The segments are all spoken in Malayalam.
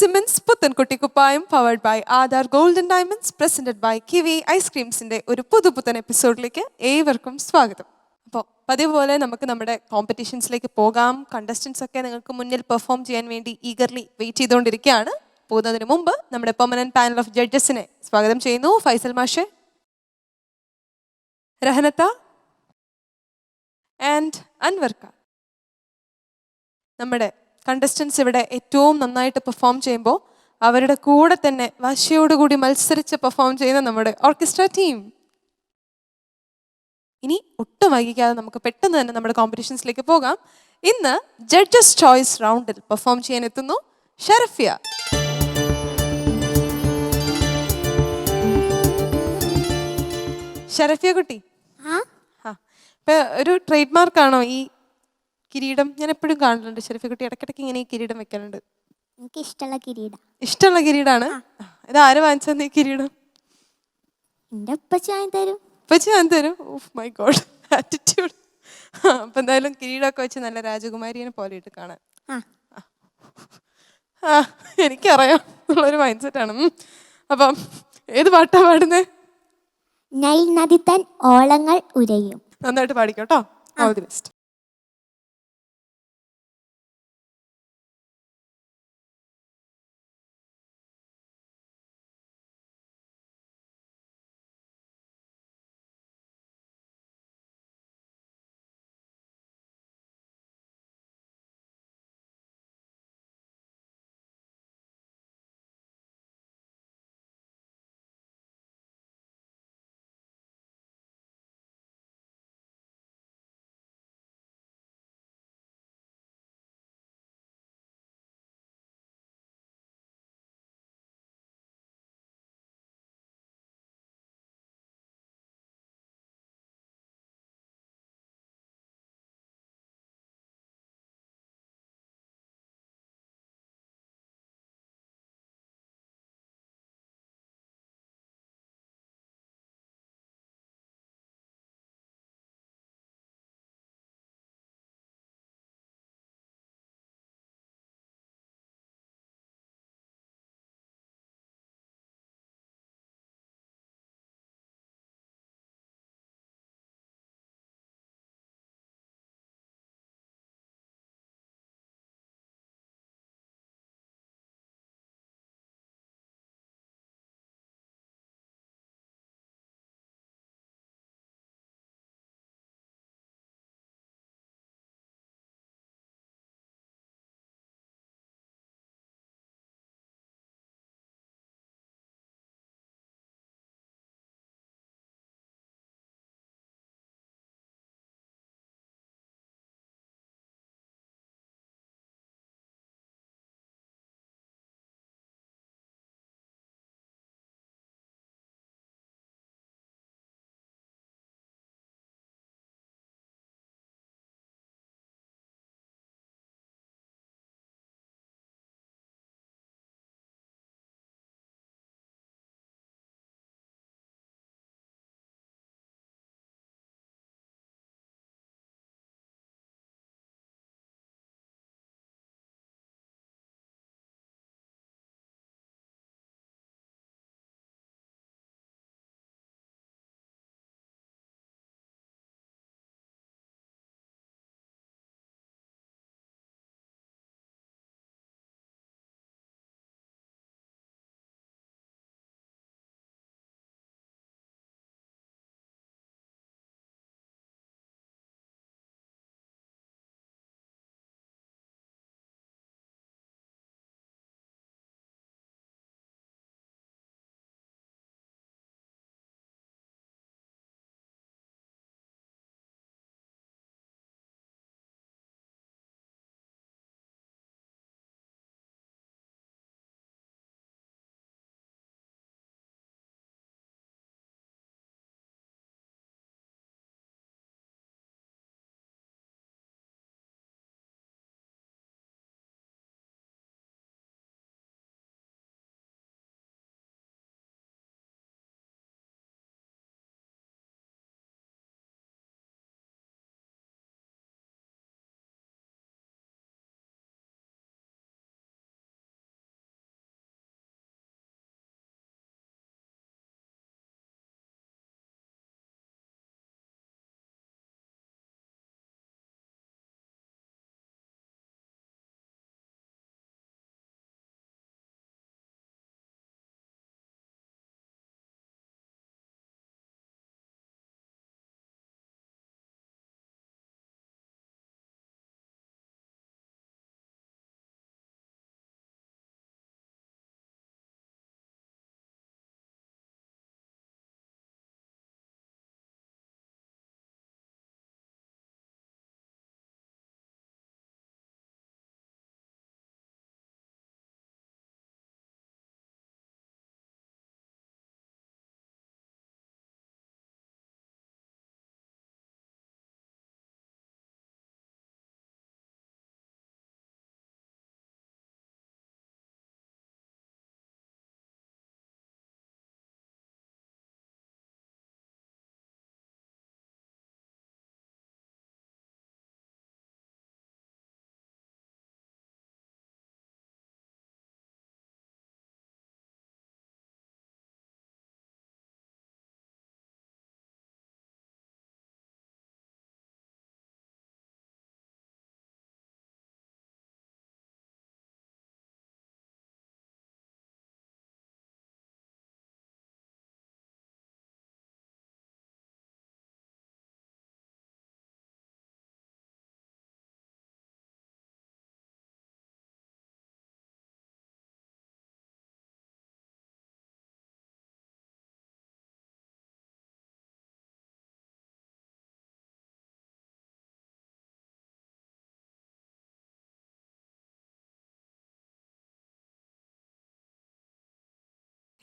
സിമൻസ് പുത്തൻകുട്ടി കുപ്പായം powered by Aadhaar golden diamonds presented by Kiwi ഐസ്ക്രീംസിന്റെ ഒരു പുതുപുത്തൻ എപ്പിസോഡിലേക്ക് ഏവർക്കും സ്വാഗതം. അപ്പോൾ പതിവ് പോലെ നമുക്ക് നമ്മുടെ കോമ്പറ്റീഷൻസിലേക്ക് പോകാം. കണ്ടസ്റ്റൻസ് ഒക്കെ നിങ്ങൾക്ക് മുന്നിൽ പെർഫോം ചെയ്യാൻ വേണ്ടി ഈഗർലി വെയിറ്റ് ചെയ്തുകൊണ്ടിരിക്കുകയാണ്. പോകുന്നതിന് മുമ്പ് നമ്മുടെ പെർമനന്റ് പാനൽ ഓഫ് ജഡ്ജസിനെ സ്വാഗതം ചെയ്യുന്നു. ഫൈസൽ മാഷെ, രഹനത്ത ആൻഡ് അൻവർക്ക. നമ്മുടെ കണ്ടസ്റ്റൻസ് ഇവിടെ ഏറ്റവും നന്നായിട്ട് പെർഫോം ചെയ്യുമ്പോൾ അവരുടെ കൂടെ തന്നെ വാശിയോടുകൂടി മത്സരിച്ച് പെർഫോം ചെയ്യുന്ന നമ്മുടെ ഓർക്കസ്ട്ര ടീം. ഇനി ഒട്ടും വൈകിക്കാതെ നമുക്ക് പെട്ടെന്ന് തന്നെ നമ്മുടെ കോമ്പറ്റീഷൻസിലേക്ക് പോകാം. ഇന്ന് ജഡ്ജസ് ചോയ്സ് റൗണ്ടിൽ പെർഫോം ചെയ്യാൻ എത്തുന്നു ഷറഫിയ. ഷറഫിയ കുട്ടി, ഇപ്പൊ ഒരു ട്രേഡ് മാർക്കാണോ ഈ കിരീടം? ഞാൻ എപ്പോഴും കാണലുണ്ട് ഷെരീഫ കുട്ടി ഇടയ്ക്കിടയ്ക്ക് ഇങ്ങനെ ഈ കിരീടം വെക്കാനുണ്ട്. എനിക്ക് ഇഷ്ടമുള്ള കിരീടം. ഇഷ്ടമുള്ള കിരീടാണ്. ഇത് ആര് വാങ്ങിച്ചെന്ന് ഈ കിരീടം? എൻ്റെ ഉപ്പച്ചി വാങ്ങി തരും. ഉപ്പച്ചി വാങ്ങി തരും. Oh my God, attitude. അപ്പൊ എന്തായാലും കിരീടമൊക്കെ വെച്ച് നല്ല രാജകുമാരിയെ പോലെ ഇട്ട് കാണാൻ. എനിക്കറിയാം എന്നുള്ളൊരു മൈൻഡ് സെറ്റാണ്. അപ്പം ഏത് പാട്ടാ പാടുന്നേ? നൈൽ നദി തൻ ഓളങ്ങൾ ഉരയും. നന്നായിട്ട് പാടിക്കോട്ടോ. All the best.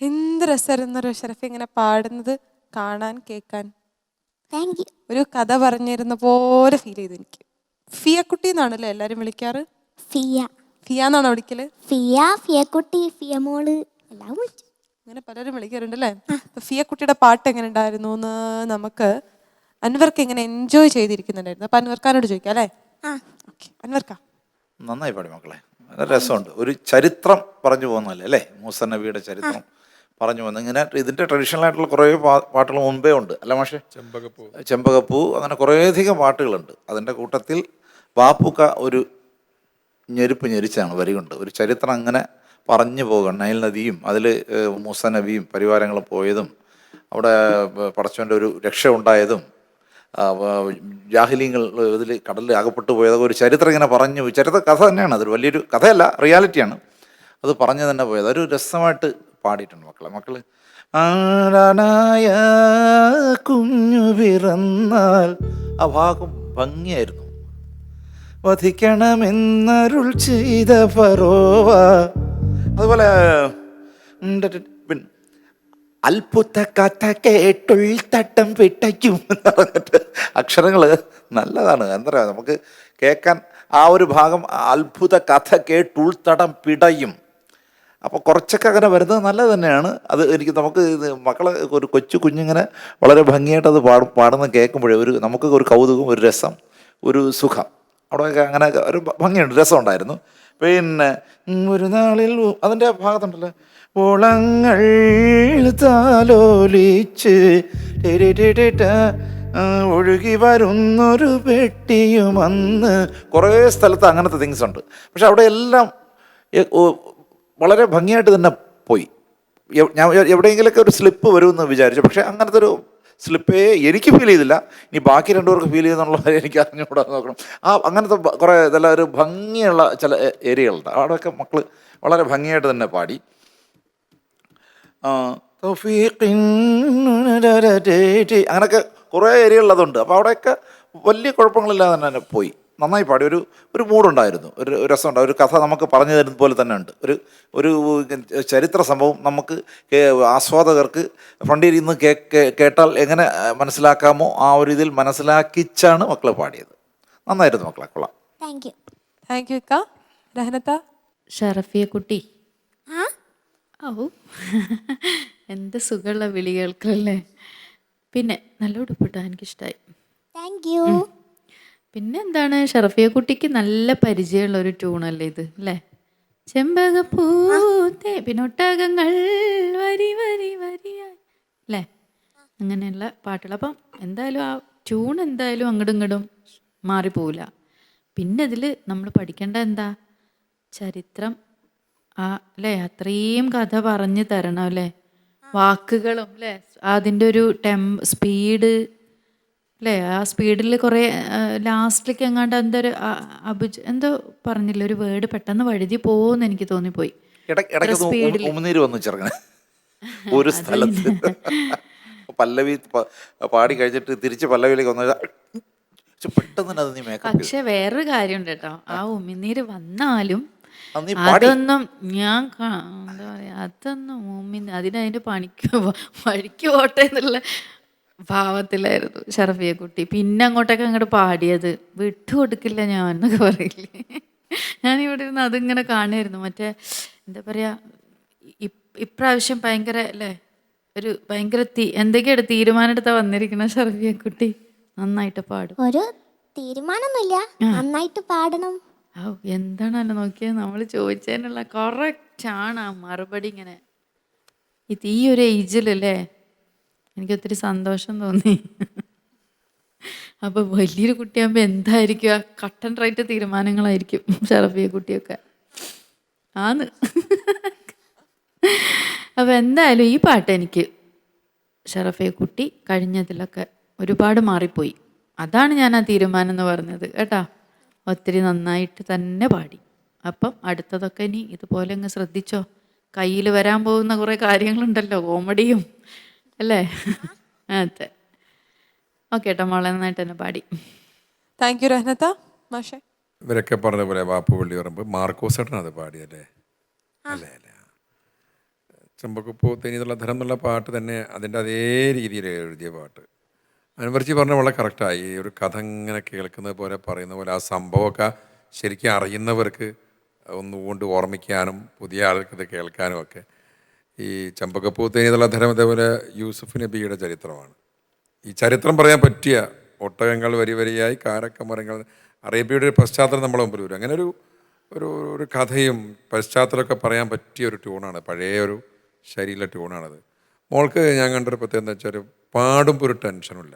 എന്ത് രസമായിരുന്നു ഷറഫി ഇങ്ങനെ പാടുന്നത് കാണാൻ കേൾക്കാൻ. Thank you. ഒരു കഥ പറഞ്ഞിരുന്ന പോലെ ഫീൽ ചെയ്തു എനിക്ക്. ഫിയ കുട്ടി എന്നാണല്ലേ എല്ലാരും വിളിക്കാറ്? ഫിയ. ഫിയ എന്നാണോ വിളിക്കല്? ഫിയ, ഫിയക്കുട്ടി, ഫിയമോള് എല്ലാം വിളിച്ചു. അങ്ങനെ പലരും വിളിക്കാറുണ്ട് അല്ലേ? അപ്പൊ ഫിയ കുട്ടിയുടെ പാട്ട് എങ്ങനെ ഉണ്ടായിരുന്നു എന്ന് നമുക്ക് അൻവർക്ക് എങ്ങനെ എൻജോയ് ചെയ്തിരിക്കുന്നുണ്ടായിരുന്നു. അപ്പൊ അൻവർക്കാനോട് ചോദിക്കാം അല്ലേ? ഓക്കെ, അൻവർക്ക. നന്നായി പാടി മക്കളെ, നല്ല രസമുണ്ട്. ഒരു ചരിത്രം പറഞ്ഞു പോകുന്നല്ലേ അല്ലേ? മൂസ നബിയുടെ ചരിത്രം പറഞ്ഞു പോകുന്നത്. ഇങ്ങനെ ഇതിൻ്റെ ട്രഡീഷണൽ ആയിട്ടുള്ള കുറേ പാട്ടുകൾ മുമ്പേ ഉണ്ട് അല്ല മാഷെ? ചെമ്പകപ്പൂ അങ്ങനെ കുറേയധികം പാട്ടുകളുണ്ട്. അതിൻ്റെ കൂട്ടത്തിൽ ബാപ്പുക്ക ഒരു ഞെരുപ്പ് ഞെരിച്ചാണ് വരി കൊണ്ട് ഒരു ചരിത്രം അങ്ങനെ പറഞ്ഞു പോകണം. നൈൽ നദിയും അതിൽ മൂസ നബിയും പരിവാരങ്ങളും പോയതും അവിടെ പടച്ചവൻ്റെ ഒരു രക്ഷ ഉണ്ടായതും ജാഹിലീങ്ങൾ ഇതിൽ കടലിൽ അകപ്പെട്ടു പോയതൊക്കെ ഒരു ചരിത്രം ഇങ്ങനെ പറഞ്ഞു. ചരിത്ര കഥ തന്നെയാണ്, അതൊരു വലിയൊരു കഥയല്ല, റിയാലിറ്റിയാണ്. അത് പറഞ്ഞു തന്നെ പോയത്. അതൊരു രസമായിട്ട് പാടിയിട്ടുണ്ട് മക്കൾ. ആരാനായ കുഞ്ഞു പിറന്നാൽ ആ ഭാഗം ഭംഗിയായിരുന്നു. വധിക്കണമെന്നരുൾ ചെയ്ത ഫറോവ. അതുപോലെ അത്ഭുത കഥ കേട്ടുൾ തട്ടം പിട്ടയ്ക്കും എന്ന് പറഞ്ഞിട്ട് അക്ഷരങ്ങൾ നല്ലതാണ്. എന്താ പറയുക, നമുക്ക് കേൾക്കാൻ ആ ഒരു ഭാഗം അത്ഭുത കഥ കേട്ടുൾത്തടം പിടയും. അപ്പോൾ കുറച്ചൊക്കെ അങ്ങനെ വരുന്നത് നല്ലത് തന്നെയാണ്. അത് എനിക്ക് നമുക്ക് മക്കളെ ഒരു കൊച്ചു കുഞ്ഞിങ്ങനെ വളരെ ഭംഗിയായിട്ട് അത് പാടുന്ന കേൾക്കുമ്പോഴേ നമുക്ക് ഒരു കൗതുകം, ഒരു രസം, ഒരു സുഖം, അവിടെയൊക്കെ അങ്ങനെ ഒരു ഭംഗിയുണ്ട്, രസമുണ്ടായിരുന്നു. പിന്നെ ഒരു നാളിൽ അതിൻ്റെ ഭാഗത്തുണ്ടല്ലോ, ഓളങ്ങൾ താലോലിച്ച് ഒഴുകി വരുന്നൊരു പെട്ടിയുമന്ന്, കുറേ സ്ഥലത്ത് അങ്ങനത്തെ തിങ്സ് ഉണ്ട്. പക്ഷെ അവിടെ എല്ലാം വളരെ ഭംഗിയായിട്ട് തന്നെ പോയി. ഞാൻ എവിടെയെങ്കിലുമൊക്കെ ഒരു സ്ലിപ്പ് വരുമെന്ന് വിചാരിച്ചു, പക്ഷെ അങ്ങനത്തെ ഒരു സ്ലിപ്പേ എനിക്ക് ഫീൽ ചെയ്തില്ല. ഇനി ബാക്കി രണ്ടുപേർക്ക് ഫീൽ ചെയ്യുന്നുള്ള എനിക്ക് അറിഞ്ഞുകൂടാ, നോക്കണം. അങ്ങനത്തെ കുറേ ഇതെല്ലാം ഒരു ഭംഗിയുള്ള ചില ഏരിയകളുണ്ട്. അവിടെയൊക്കെ മക്കൾ വളരെ ഭംഗിയായിട്ട് തന്നെ പാടി. അങ്ങനെയൊക്കെ കുറേ ഏരിയകളിലതുണ്ട്. അപ്പോൾ അവിടെയൊക്കെ വലിയ കുഴപ്പങ്ങളില്ലാതെ തന്നെ പോയി. നന്നായി പാടി. ഒരു മൂഡുണ്ടായിരുന്നു, ഒരു രസമുണ്ട്. ഒരു കഥ നമുക്ക് പറഞ്ഞു തരുന്നത് പോലെ തന്നെ ഉണ്ട്. ഒരു ചരിത്ര സംഭവം നമുക്ക് ആസ്വാദകർക്ക് ഫ്രണ്ടിൽ ഇരുന്ന് കേട്ടാൽ എങ്ങനെ മനസ്സിലാക്കാമോ ആ ഒരു ഇതിൽ മനസ്സിലാക്കിച്ചാണ് മക്കളെ പാടിയത്. നന്നായിരുന്നു മക്കളെ, കൊള്ളാം. Thank you. താങ്ക് യു അക്ക. രഹനത്ത. ഷറഫിയ കുട്ടി, ഓ എന്ത് സുഖമുള്ള വിളി കേൾക്കല്ലേ. പിന്നെ നല്ല ഉടുപ്പിട്ടാ, എനിക്കിഷ്ടമായി. Thank you. പിന്നെ എന്താണ്, ഷറഫിയ കുട്ടിക്ക് നല്ല പരിചയമുള്ള ഒരു ട്യൂണല്ലേ ഇത് അല്ലേ? ചെമ്പകപ്പൂത്തേ, പിന്നെ ഒട്ടകങ്ങൾ വരി വരി വരിയായി അല്ലേ? അങ്ങനെയുള്ള പാട്ടുകൾ. അപ്പം എന്തായാലും ആ ട്യൂൺ എന്തായാലും അങ്ങോട്ടും ഇങ്ങോട്ടും മാറിപ്പോവില്ല. പിന്നെ ഇതിൽ നമ്മൾ പഠിക്കേണ്ട എന്താ, ചരിത്രം അല്ലേ? അത്രയും കഥ പറഞ്ഞു തരണം അല്ലേ? വാക്കുകളും അല്ലേ? അതിൻ്റെ ഒരു സ്പീഡ് അല്ലേ? ആ സ്പീഡിൽ കുറേ ലാസ്റ്റിലേക്ക് എങ്ങാണ്ട് എന്തൊരു എന്തോ പറഞ്ഞില്ല, ഒരു വേർഡ് പെട്ടെന്ന് വഴുതി പോകുമെന്ന് എനിക്ക് തോന്നിപ്പോയി. ഒരു സ്ഥലത്ത് പല്ലവി പാടി കഴിഞ്ഞിട്ട് തിരിച്ച് പല്ലവിയിലേക്ക് വന്നത് പെട്ടെന്ന്. പക്ഷെ വേറൊരു കാര്യമുണ്ട് കേട്ടോ, ആ ഉമിനീര് വന്നാലും അതൊന്നും ഞാൻ എന്താ പറയാ, അതൊന്നും അതിന്റെ വഴിക്ക് പോട്ടെ എന്നുള്ള ഭാവത്തിലായിരുന്നു ഷറഫിയ കുട്ടി. പിന്നെ അങ്ങോട്ടൊക്കെ അങ്ങോട്ട് പാടിയത് വിട്ടുകൊടുക്കില്ല ഞാൻ എന്നൊക്കെ പറയില്ലേ. ഞാനിവിടെ ഇരുന്ന് അതിങ്ങനെ കാണുമായിരുന്നു. മറ്റേ എന്താ പറയാ, ഇപ്രാവശ്യം ഭയങ്കര അല്ലേ, ഒരു ഭയങ്കര എന്തൊക്കെയാണ് തീരുമാനം എടുത്താ വന്നിരിക്കുന്ന ഷറഫിയ കുട്ടി. നന്നായിട്ട് പാടും. ഒരു തീരുമാനമൊന്നുമില്ല, നന്നായിട്ട് പാടണം. എന്താണല്ലോ നോക്കിയത്, നമ്മൾ ചോദിച്ചതിനുള്ള കറക്റ്റാണ് ആ മറുപടി. ഇങ്ങനെ ഈ ഒരു ഏജിലല്ലേ എനിക്കൊത്തിരി സന്തോഷം തോന്നി. അപ്പോൾ വലിയൊരു കുട്ടിയാകുമ്പോൾ എന്തായിരിക്കും, ആ കട്ടൻ റൈറ്റ് തീരുമാനങ്ങളായിരിക്കും ഷറഫിയ കുട്ടിയൊക്കെ ആന്ന്. അപ്പോൾ എന്തായാലും ഈ പാട്ട് എനിക്ക് ഷറഫിയ കുട്ടി കഴിഞ്ഞതിലൊക്കെ ഒരുപാട് മാറിപ്പോയി. അതാണ് ഞാൻ ആ തീരുമാനം എന്ന് പറഞ്ഞത് കേട്ടോ. ഒത്തിരി നന്നായിട്ട് തന്നെ പാടി. അപ്പം അടുത്തതൊക്കെ ഇനി ഇതുപോലെ അങ്ങ് ശ്രദ്ധിച്ചോ. കയ്യിൽ വരാൻ പോകുന്ന കുറേ കാര്യങ്ങളുണ്ടല്ലോ, കോമഡിയും അല്ലേ? അതെ, ഓക്കെ ഏട്ടാ, മോളെ നന്നായിട്ട് തന്നെ പാടി. താങ്ക് യു രഹനത്ത. മാഷെ, ഇവരൊക്കെ പറഞ്ഞ പോലെ വാപ്പുപള്ളി പറയുമ്പോൾ മാർക്കോസ് ഏട്ടൻ അത് പാടിയല്ലേ? അല്ലേ? ചെമ്പക്കുപ്പൂ തേനിന്നുള്ള ധരം എന്നുള്ള പാട്ട് തന്നെ അതിൻ്റെ അതേ രീതിയിൽ എഴുതിയ പാട്ട്. അനുവർജി പറഞ്ഞ വളരെ കറക്റ്റായി. ഈ ഒരു കഥ ഇങ്ങനെ കേൾക്കുന്നത് പോലെ പറയുന്ന പോലെ ആ സംഭവമൊക്കെ ശരിക്കും അറിയുന്നവർക്ക് ഒന്നുകൊണ്ട് ഓർമ്മിക്കാനും പുതിയ ആൾക്ക് ഇത് കേൾക്കാനും ഒക്കെ. ഈ ചെമ്പകപ്പൂ തേനിന്നുള്ള ധരം അതേപോലെ യൂസുഫ് നബിയുടെ ചരിത്രമാണ്. ഈ ചരിത്രം പറയാൻ പറ്റിയ ഒട്ടകങ്ങൾ വരി വരിയായി കാരക്ക മരങ്ങൾ, അറേബ്യയുടെ ഒരു പശ്ചാത്തലം നമ്മളെ മുമ്പിൽ വരും. അങ്ങനെ ഒരു കഥയും പശ്ചാത്തലമൊക്കെ പറയാൻ പറ്റിയ ഒരു ട്യൂണാണ്, പഴയ ഒരു ശൈലിയിലെ ട്യൂണാണത്. മോൾക്ക് ഞാൻ കണ്ടൊരു പ്രത്യേകത എന്താ വെച്ചാൽ പാടുമ്പോൾ ഒരു ടെൻഷനില്ല.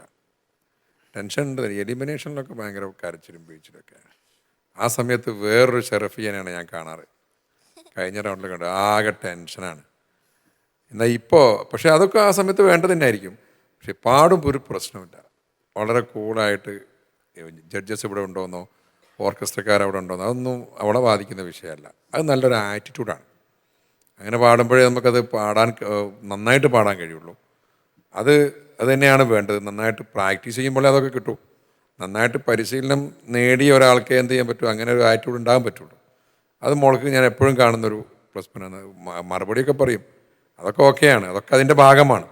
ടെൻഷൻ ഉണ്ട്, എലിമിനേഷനിലൊക്കെ ഭയങ്കര കരച്ചിലും വീഴ്ചയിലൊക്കെ. ആ സമയത്ത് വേറൊരു ഷെറഫിയനാണ് ഞാൻ കാണാറ്. കഴിഞ്ഞ റൗണ്ടിൽ കണ്ടു ആകെ ടെൻഷനാണ്. എന്നാൽ ഇപ്പോൾ പക്ഷേ അതൊക്കെ ആ സമയത്ത് വേണ്ടത് തന്നെയായിരിക്കും. പക്ഷെ പാടുമ്പോൾ ഒരു പ്രശ്നമില്ല, വളരെ കൂളായിട്ട്. ജഡ്ജസ് ഇവിടെ ഉണ്ടോയെന്നോ ഓർക്കസ്ട്രക്കാരവിടെ ഉണ്ടോയെന്നോ അതൊന്നും അവിടെ ബാധിക്കുന്ന വിഷയമല്ല. അത് നല്ലൊരു ആറ്റിറ്റ്യൂഡാണ്. അങ്ങനെ പാടുമ്പോഴേ നമുക്കത് നന്നായിട്ട് പാടാൻ കഴിയുള്ളൂ. അത് തന്നെയാണ് വേണ്ടത്. നന്നായിട്ട് പ്രാക്ടീസ് ചെയ്യുമ്പോഴേ അതൊക്കെ കിട്ടും. നന്നായിട്ട് പരിശീലനം നേടിയ ഒരാൾക്ക് എന്ത് ചെയ്യാൻ പറ്റും, അങ്ങനെ ഒരു ആറ്റിറ്റ്യൂഡ് ഉണ്ടാകാൻ പറ്റുള്ളൂ. അത് മോൾക്ക് ഞാൻ എപ്പോഴും കാണുന്നൊരു പ്ലസ് പോയിൻ്റാണ്. മറുപടിയൊക്കെ പറയും, അതൊക്കെ ഓക്കെയാണ്, അതൊക്കെ അതിൻ്റെ ഭാഗമാണ്.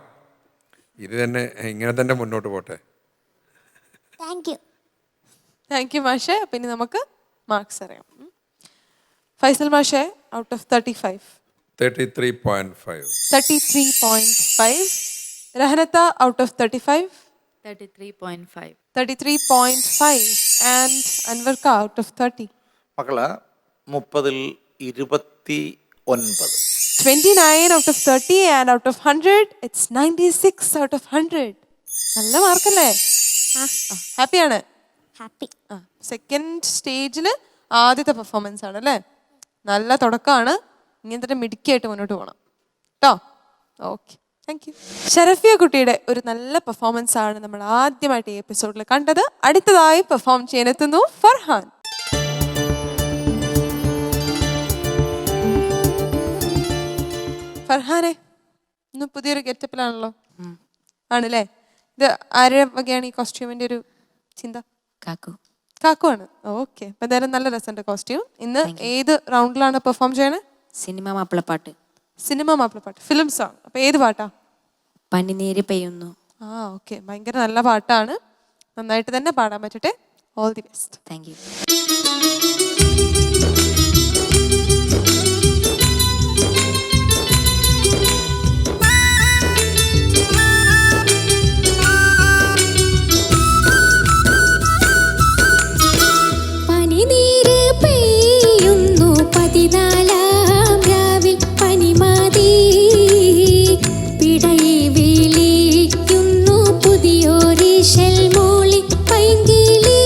ഇത് തന്നെ ഇങ്ങനെ തന്നെ മുന്നോട്ട് പോട്ടെ. താങ്ക് യു മാഷെ. പിന്നെ നമുക്ക് മാർക്സ് അറിയാം. ഫൈസൽ മാഷെ, ഔട്ട് ഓഫ് 35 33.5. 33.5. രഹനത്ത, ഔട്ട് ഓഫ് 35 33.5. 33.5. ആൻഡ് അൻവർക്ക, ഔട്ട് ഓഫ് 30 മക്കള് 30-ൽ 29. 29 out of 30 and out of 100 it's 96 out of 100. നല്ല മാർക്കല്ലേ? ഹാപ്പിയാണ്? ഹാപ്പി. സെക്കൻഡ് സ്റ്റേജിൽ ആദ്യത്തെ പെർഫോമൻസ് ആണ് അല്ലേ? നല്ല തുടക്കമാണ്. ഇങ്ങനെ തന്നെ മിടുക്കിയായിട്ട് മുന്നോട്ട് പോകണം കേട്ടോ. Okay, thank you. ഷറഫിയ കുട്ടിയുടെ ഒരു നല്ല പെർഫോമൻസ് ആണ് നമ്മൾ ആദ്യമായിട്ട് ഈ എപ്പിസോഡിൽ കണ്ടത്. അടുത്തതായി പെർഫോം ചെയ്യാനെത്തുന്നു ഫർഹാൻ. ഫർഹാനെ, ഇന്ന് പുതിയൊരു ഗെറ്റപ്പിലാണല്ലോ. ആണല്ലേ? ഇത് ആരുടെ വകയാണ് ഈ കോസ്റ്റ്യൂമിന്റെ ഒരു ചിന്ത? കാക്കു ആണ്. ഓക്കെ, അപ്പൊ എന്തായാലും നല്ല രസമുണ്ട് കോസ്റ്റ്യൂം. ഇന്ന് ഏത് റൗണ്ടിലാണ് പെർഫോം ചെയ്യണേ? സിനിമ മാപ്പിളപ്പാട്ട്. സിനിമ മാപ്പിളപ്പാട്ട്, ഫിലിം സോങ്. അപ്പൊ ഏത് പാട്ടാ? പനിനീര് പെയ്യുന്നു. ഓക്കെ, ഭയങ്കര നല്ല പാട്ടാണ്. നന്നായിട്ട് തന്നെ പാടാൻ പറ്റട്ടെ. All the best. Thank you. പുതിയോരീശൽ മൂളി പൈങ്കിളി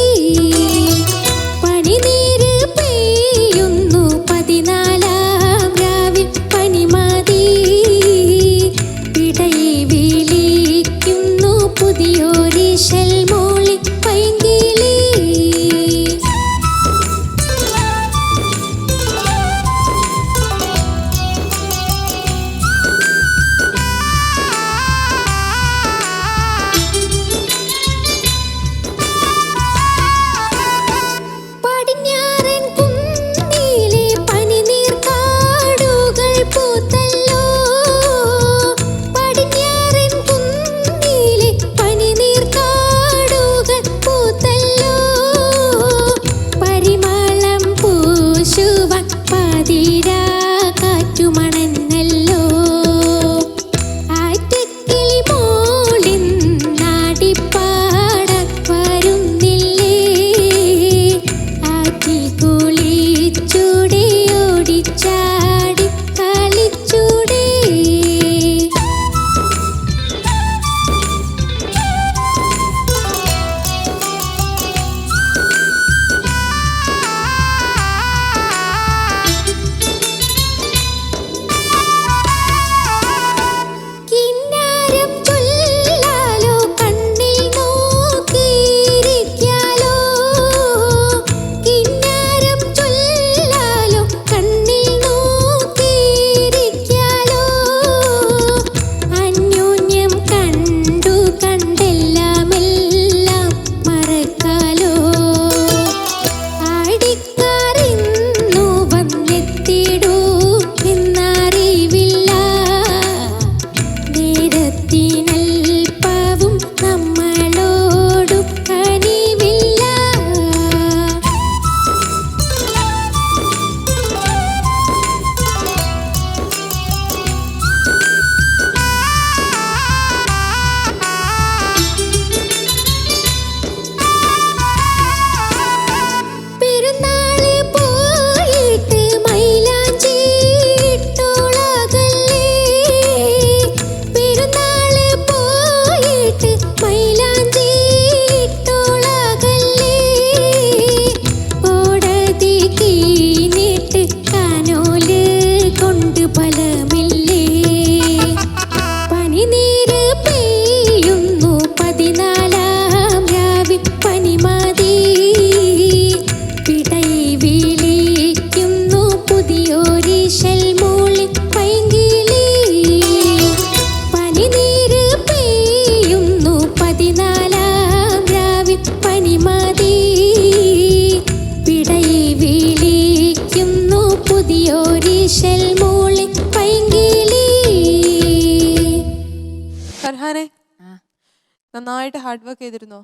നന്നായിട്ട് ഹാർഡ് വർക്ക് ചെയ്തിരുന്നോ?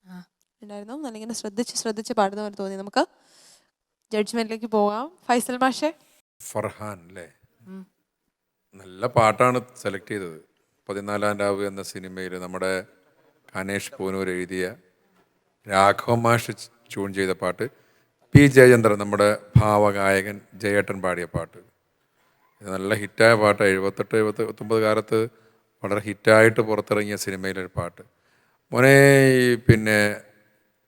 ആ. ഉണ്ടായിരുന്നു. നല്ലിങ്ങനെ ശ്രദ്ധിച്ച് പാടുന്ന പോലെ തോന്നി. നമുക്ക് ജഡ്ജ്മെന്റിലേക്ക് പോകാം. ഫൈസൽ മാഷെ. ഫർഹാൻ അല്ലേ, ഉം. നല്ല പാട്ടാണ് സെലക്ട് ചെയ്തത്. 14 രാവ് എന്ന സിനിമയിൽ നമ്മുടെ കനേഷ് പൂനൂർ എഴുതിയ, രാഘവ മാഷ് ട്യൂൺ ചെയ്ത പാട്ട്, പി ജയചന്ദ്രൻ നമ്മുടെ ഭാവഗായകൻ ജയേട്ടൻ പാടിയ പാട്ട്. ഇത് നല്ല ഹിറ്റായ പാട്ടാണ്. 78-79 കാലത്ത് വളരെ ഹിറ്റായിട്ട് പുറത്തിറങ്ങിയ സിനിമയിലൊരു പാട്ട്. മോനെ പിന്നെ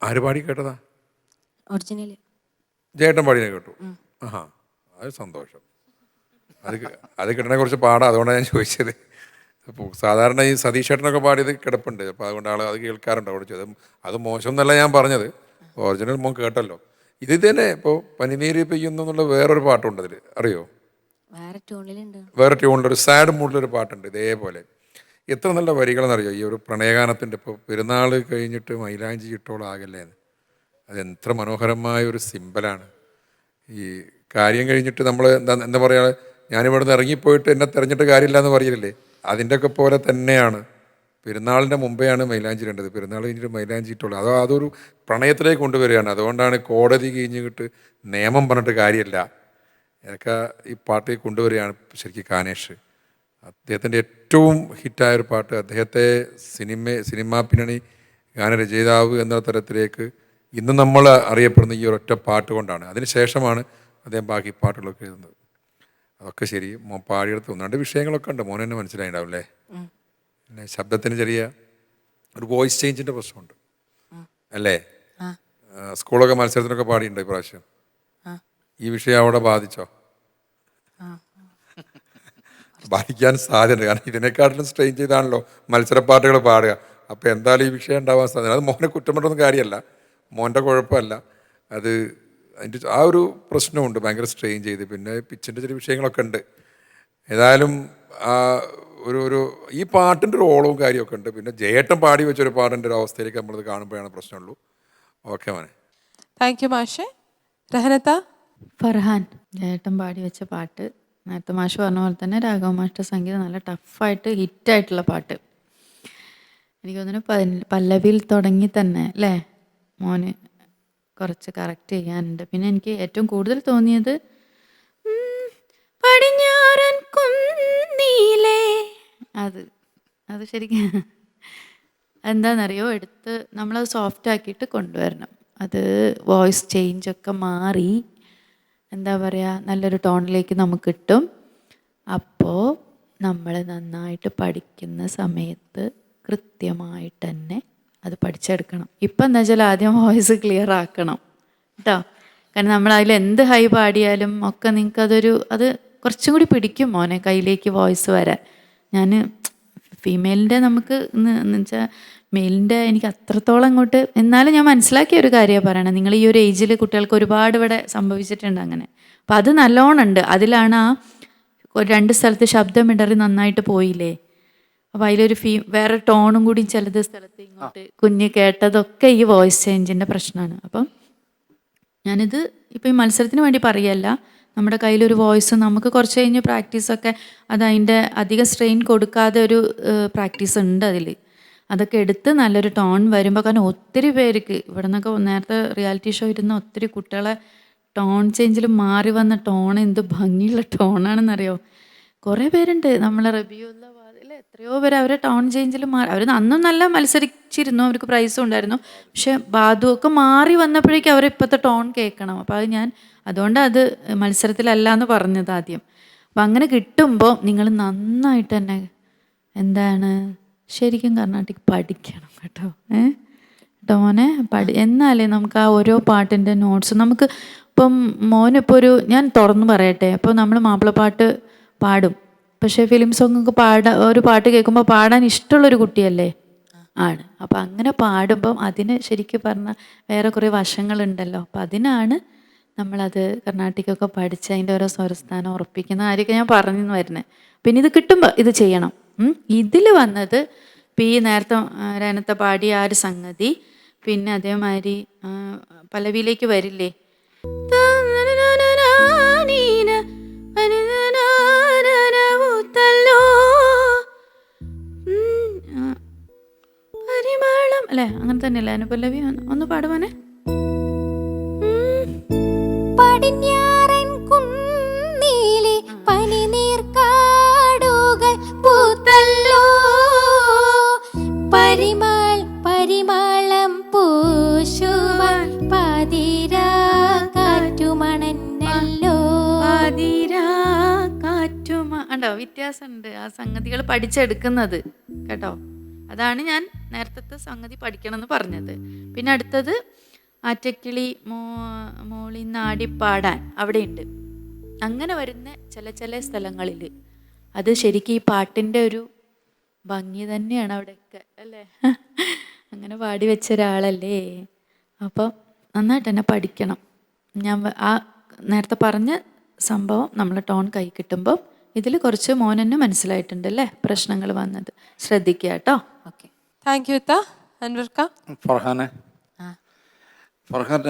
ആര് പാടി കേട്ടതാ? ഒറിജിനൽ ജയേട്ടൻ പാടിനെ കേട്ടു. ആഹാ, അത് സന്തോഷം. അത് കിട്ടണെ കുറച്ച് പാടാ, അതുകൊണ്ടാണ് ഞാൻ ചോദിച്ചത്. അപ്പോൾ സാധാരണ ഈ സതീഷ് ചേട്ടനൊക്കെ പാടിയത് കിടപ്പുണ്ട്, അപ്പോൾ അതുകൊണ്ട് ആൾ അത് കേൾക്കാറുണ്ട്. അവിടെ ചോദിച്ചത് അത് മോശം എന്നല്ല ഞാൻ പറഞ്ഞത്, ഒറിജിനൽ മോൻ കേട്ടല്ലോ. ഇത് തന്നെ ഇപ്പോൾ പനിനീര് പെയ്യുന്നു എന്നുള്ള വേറൊരു പാട്ടുണ്ട് അതിൽ, അറിയോ? വേറെ ട്യൂണിലുണ്ട്. വേറെ ട്യൂണിലൊരു സാഡ് മൂഡിലൊരു പാട്ടുണ്ട് ഇതേപോലെ. എത്ര നല്ല വരികളെന്നറിയോ ഈ ഒരു പ്രണയഗാനത്തിൻ്റെ. ഇപ്പോൾ പെരുന്നാൾ കഴിഞ്ഞിട്ട് മൈലാഞ്ചി ഇട്ടോളാകല്ലേ എന്ന്, അതെത്ര മനോഹരമായ ഒരു സിമ്പലാണ്. ഈ കാര്യം കഴിഞ്ഞിട്ട് നമ്മൾ എന്താ പറയുക, ഞാനിവിടെ നിന്ന് ഇറങ്ങിപ്പോയിട്ട് എന്നെ തിരഞ്ഞിട്ട് കാര്യമില്ല എന്ന് പറയില്ലേ, അതിൻ്റെയൊക്കെ പോലെ തന്നെയാണ്. പെരുന്നാളിൻ്റെ മുമ്പെയാണ് മൈലാഞ്ചി ഇടേണ്ടത്, പെരുന്നാൾ കഴിഞ്ഞിട്ട് മൈലാഞ്ചി ഇട്ടോളൂ. അതൊരു പ്രണയത്തിലേക്ക് കൊണ്ടുവരികയാണ്. അതുകൊണ്ടാണ് കോടതി കഴിഞ്ഞിട്ട് നിയമം പറഞ്ഞിട്ട് കാര്യമില്ല എന്നൊക്കെ ഈ പാട്ട് കൊണ്ടുവരികയാണ് ശരിക്കും കാനേഷ്. അദ്ദേഹത്തിൻ്റെ ഏറ്റവും ഹിറ്റായൊരു പാട്ട്, അദ്ദേഹത്തെ സിനിമാ പിന്നണി ഗാനരചയിതാവ് എന്ന തരത്തിലേക്ക് ഇന്ന് നമ്മൾ അറിയപ്പെടുന്ന ഈ ഒരൊറ്റ പാട്ട് കൊണ്ടാണ്. അതിനുശേഷമാണ് അദ്ദേഹം ബാക്കി പാട്ടുകളൊക്കെ എഴുതുന്നത്. അതൊക്കെ ശരി, മോൻ പാടിയെടുത്ത് 1-2 വിഷയങ്ങളൊക്കെ ഉണ്ട്, മോൻ തന്നെ മനസ്സിലായിണ്ടാവും അല്ലേ? പിന്നെ ശബ്ദത്തിന് ചെറിയ ഒരു വോയിസ് ചേഞ്ചിൻ്റെ പ്രശ്നമുണ്ട് അല്ലേ? സ്കൂളൊക്കെ മത്സരത്തിനൊക്കെ പാടിയിട്ടുണ്ടോ ഇപ്രാവശ്യം? ഈ വിഷയം അവിടെ ബാധിച്ചോ? ബാധിക്കാൻ സാധ്യത, കാരണം ഇതിനെക്കാട്ടിലും സ്ട്രെയിൻ ചെയ്താണല്ലോ മത്സരപ്പാട്ടുകൾ പാടുക. അപ്പോൾ എന്തായാലും ഈ വിഷയം ഉണ്ടാവാൻ സാധ്യത. അത് മോനെ കുറ്റം പറഞ്ഞൊന്നും കാര്യമല്ല, മോൻ്റെ കുഴപ്പമല്ല, അത് അതിൻ്റെ ആ ഒരു പ്രശ്നമുണ്ട്, ഭയങ്കര സ്ട്രെയിൻ ചെയ്ത്. പിന്നെ പിച്ചിൻ്റെ ചെറിയ വിഷയങ്ങളൊക്കെ ഉണ്ട്. ഏതായാലും ഒരു ഈ പാട്ടിൻ്റെ ഒരു ഓളവും കാര്യമൊക്കെ ഉണ്ട്. പിന്നെ ജയേട്ടൻ പാടി വെച്ചൊരു പാട്ടിൻ്റെ ഒരു അവസ്ഥയിലേക്ക് നമ്മളത് കാണുമ്പോഴാണ് പ്രശ്നമുള്ളൂ. ഓക്കെ മോനെ. താങ്ക് യു മാഷെ. രഹനത്ത. ഫർഹാൻ ജയേട്ടൻ പാടി വെച്ച പാട്ട്, നേരത്തെ മാഷ് പറഞ്ഞ പോലെ തന്നെ രാഘവ മാഷിൻ്റെ സംഗീതം നല്ല ടഫായിട്ട് ഹിറ്റായിട്ടുള്ള പാട്ട്. എനിക്ക് തോന്നുന്നു പല്ലവിയിൽ തുടങ്ങി തന്നെ അല്ലേ മോന് കുറച്ച് കറക്റ്റ് ചെയ്യാനുണ്ട്. പിന്നെ എനിക്ക് ഏറ്റവും കൂടുതൽ തോന്നിയത് പടിഞ്ഞാറൻ കുന്നീലേ, അത് ശരിക്കും എന്താണെന്നറിയോ, എടുത്ത് നമ്മളത് സോഫ്റ്റ് ആക്കിയിട്ട് കൊണ്ടുവരണം. അത് വോയിസ് ചേഞ്ചൊക്കെ മാറി എന്താ പറയുക, നല്ലൊരു ടോണിലേക്ക് നമുക്ക് കിട്ടും. അപ്പോൾ നമ്മൾ നന്നായിട്ട് പഠിക്കുന്ന സമയത്ത് കൃത്യമായിട്ട് തന്നെ അത് പഠിച്ചെടുക്കണം. ഇപ്പം എന്താ വെച്ചാൽ ആദ്യം വോയിസ് ക്ലിയർ ആക്കണം കേട്ടോ. കാരണം നമ്മൾ അതിൽ എന്ത് ഹൈ പാടിയാലും ഒക്കെ നിങ്ങൾക്കതൊരു അത് കുറച്ചും കൂടി പിടിക്കും മോനെ കയ്യിലേക്ക് വോയിസ് വരാൻ. ഞാൻ ഫീമെയിലിൻ്റെ നമുക്ക് എന്ന് വെച്ചാൽ മെയിലിൻ്റെ എനിക്ക് അത്രത്തോളം അങ്ങോട്ട്, എന്നാലും ഞാൻ മനസ്സിലാക്കിയ ഒരു കാര്യമാണ് പറയണത്. നിങ്ങൾ ഈ ഒരു ഏജിൽ കുട്ടികൾക്ക് ഒരുപാട് ഇവിടെ സംഭവിച്ചിട്ടുണ്ട് അങ്ങനെ. അപ്പം അത് നല്ലോണം ഉണ്ട്. അതിലാണ് ആ 2 സ്ഥലത്ത് ശബ്ദം ഇടറി നന്നായിട്ട് പോയില്ലേ. അപ്പോൾ അതിലൊരു വേറെ ടോണും കൂടി ചിലത് സ്ഥലത്ത് ഇങ്ങോട്ട് കുഞ്ഞ് കേട്ടതൊക്കെ ഈ വോയിസ് ചേഞ്ചിൻ്റെ പ്രശ്നമാണ്. അപ്പം ഞാനിത് ഇപ്പോൾ ഈ മത്സരത്തിന് വേണ്ടി പറയല്ല, നമ്മുടെ കയ്യിലൊരു വോയിസ് നമുക്ക് കുറച്ച് കഴിഞ്ഞ് പ്രാക്ടീസൊക്കെ അത് അതിൻ്റെ അധികം സ്ട്രെയിൻ കൊടുക്കാതെ ഒരു പ്രാക്ടീസ് ഉണ്ട് അതിൽ. അതൊക്കെ എടുത്ത് നല്ലൊരു ടോൺ വരുമ്പോൾ, കാരണം ഒത്തിരി പേർക്ക് ഇവിടെ നിന്നൊക്കെ നേരത്തെ റിയാലിറ്റി ഷോ ഇരുന്ന ഒത്തിരി കുട്ടികളെ ടോൺ ചേഞ്ചിൽ മാറി വന്ന ടോൺ എന്ത് ഭംഗിയുള്ള ടോണാണെന്നറിയോ. കുറേ പേരുണ്ട് നമ്മളെ റബിയുള്ള വാതിൽ, എത്രയോ പേര് അവരെ ടോൺ ചേഞ്ചിൽ മാറി. അവർ അന്നും നല്ല മത്സരിച്ചിരുന്നു, അവർക്ക് പ്രൈസും ഉണ്ടായിരുന്നു. പക്ഷെ ബാധുവൊക്കെ മാറി വന്നപ്പോഴേക്കും അവർ ഇപ്പോഴത്തെ ടോൺ കേൾക്കണം. അപ്പോൾ അത് ഞാൻ അതുകൊണ്ടാണ് അത് മത്സരത്തിലല്ല എന്ന് പറഞ്ഞത് ആദ്യം. അപ്പം അങ്ങനെ കിട്ടുമ്പോൾ നിങ്ങൾ നന്നായിട്ട് തന്നെ എന്താണ് ശരിക്കും കർണാട്ടിക് പഠിക്കണം കേട്ടോ. കേട്ടോ മോനെ, എന്നാലേ നമുക്ക് ആ ഓരോ പാട്ടിൻ്റെ നോട്ട്സ് നമുക്ക് ഇപ്പം മോനിപ്പോൾ ഞാൻ തുറന്ന് പറയട്ടെ, അപ്പോൾ നമ്മൾ മാപ്പിളപ്പാട്ട് പാടും, പക്ഷേ ഫിലിം സോങ്ങൊക്കെ ഒരു പാട്ട് കേൾക്കുമ്പോൾ പാടാൻ ഇഷ്ടമുള്ളൊരു കുട്ടിയല്ലേ ആണ്. അപ്പം അങ്ങനെ പാടുമ്പം അതിന് ശരിക്കും പറഞ്ഞാൽ വേറെ കുറേ വശങ്ങളുണ്ടല്ലോ. അപ്പം അതിനാണ് നമ്മളത് കർണാട്ടിക്കൊക്കെ പഠിച്ച് അതിൻ്റെ ഓരോ സ്വരസ്ഥാനം ഉറപ്പിക്കുന്ന കാര്യമൊക്കെ ഞാൻ പറഞ്ഞു വരുന്നത്. പിന്നെ ഇത് കിട്ടുമ്പോൾ ഇത് ചെയ്യണം. ഇതിൽ വന്നത് ഇപ്പം ഈ നേരത്തെ രനത്തെ പാടിയ ആ ഒരു സംഗതി, പിന്നെ അതേമാതിരി പല്ലവിയിലേക്ക് വരില്ലേ, അല്ലേ? അങ്ങനെ തന്നെയല്ലേ അനുപല്ലവി? ഒന്ന് പാടുവാനെ. പടിഞ്ഞാറൻ കുന്നിലെ പനിനീർക്കാടുകൾ പൂത്തല്ലോ, പരിമളം പൂശുവാൻ പാതിരാ കാറ്റുമണന്നല്ലോ. ഉണ്ടോ വ്യത്യാസമുണ്ട് ആ സംഗതികൾ പഠിച്ചെടുക്കുന്നത് കേട്ടോ. അതാണ് ഞാൻ നേരത്തെ സംഗതി പഠിക്കണം എന്ന് പറഞ്ഞത്. പിന്നെ അടുത്തത് ആറ്റക്കിളി മോളിന്നാടിപ്പാടാൻ അവിടെയുണ്ട്. അങ്ങനെ വരുന്ന ചില സ്ഥലങ്ങളിൽ അത് ശരിക്കും ഈ പാട്ടിൻ്റെ ഒരു ഭംഗി തന്നെയാണ് അവിടെയൊക്കെ അല്ലേ. അങ്ങനെ പാടി വെച്ച ഒരാളല്ലേ. അപ്പം നന്നായിട്ട് തന്നെ പഠിക്കണം. ഞാൻ ആ നേരത്തെ പറഞ്ഞ സംഭവം നമ്മൾ ടോൺ കൈ കിട്ടുമ്പോൾ ഇതിൽ കുറച്ച് മോനെന്നെ മനസ്സിലായിട്ടുണ്ട് അല്ലേ പ്രശ്നങ്ങൾ വന്നത്. ശ്രദ്ധിക്കുക കേട്ടോ. ഓക്കെ. താങ്ക് യു ഇത്ത. അൻവർക്ക? ഫർഹാനെ, ഫർഹാൻ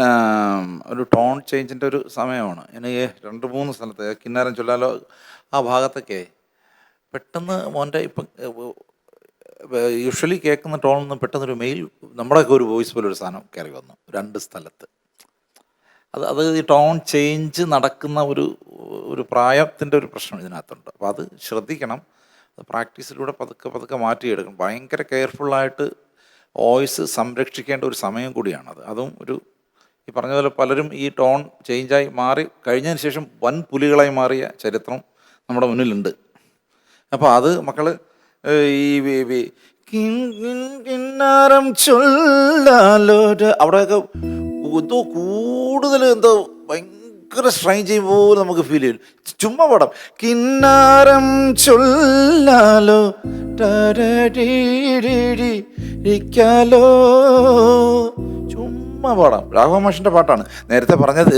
ഒരു ടോൺ ചേഞ്ചിൻ്റെ ഒരു സമയമാണ്. എനിക്ക് 2-3 സ്ഥലത്ത് കിന്നാരം ചൊല്ലാലോ ആ ഭാഗത്തൊക്കെ പെട്ടെന്ന് മോൻ്റെ ഇപ്പം യൂഷ്വലി കേൾക്കുന്ന ടോണിൽ നിന്ന് പെട്ടെന്നൊരു മെയിൽ നമ്മുടെയൊക്കെ ഒരു വോയിസ് പോലെ ഒരു സാധനം കയറി വന്നു 2 സ്ഥലത്ത്. അത് ഈ ടോൺ ചേഞ്ച് നടക്കുന്ന ഒരു പ്രായത്തിൻ്റെ ഒരു പ്രശ്നം ഇതിനകത്തുണ്ട്. അപ്പോൾ അത് ശ്രദ്ധിക്കണം. അത് പ്രാക്ടീസിലൂടെ പതുക്കെ മാറ്റിയെടുക്കണം. ഭയങ്കര കെയർഫുള്ളായിട്ട് വോയിസ് സംരക്ഷിക്കേണ്ട ഒരു സമയം കൂടിയാണത്. അതും ഈ പറഞ്ഞ പോലെ പലരും ഈ ടോൺ ചേഞ്ചായി മാറി കഴിഞ്ഞതിന് ശേഷം വൻ പുലികളായി മാറിയ ചരിത്രം നമ്മുടെ മുന്നിലുണ്ട്. അപ്പോൾ അത് മക്കൾ ഈ കിന്നാരം ചൊല്ലാലോ അവിടെയൊക്കെ എന്തോ കൂടുതൽ എന്തോ ഭയങ്കര സ്ട്രെയിൻ ചെയ്യുമ്പോൾ നമുക്ക് ഫീൽ ചെയ്യും. ചുമ്മാ പാടാം. കിന്നാരം ചൊല്ലാലോ ിക്കാലോ ചുമ്മാ പാടാം. രാഘവ മാഷിൻ്റെ പാട്ടാണ് നേരത്തെ പറഞ്ഞത്.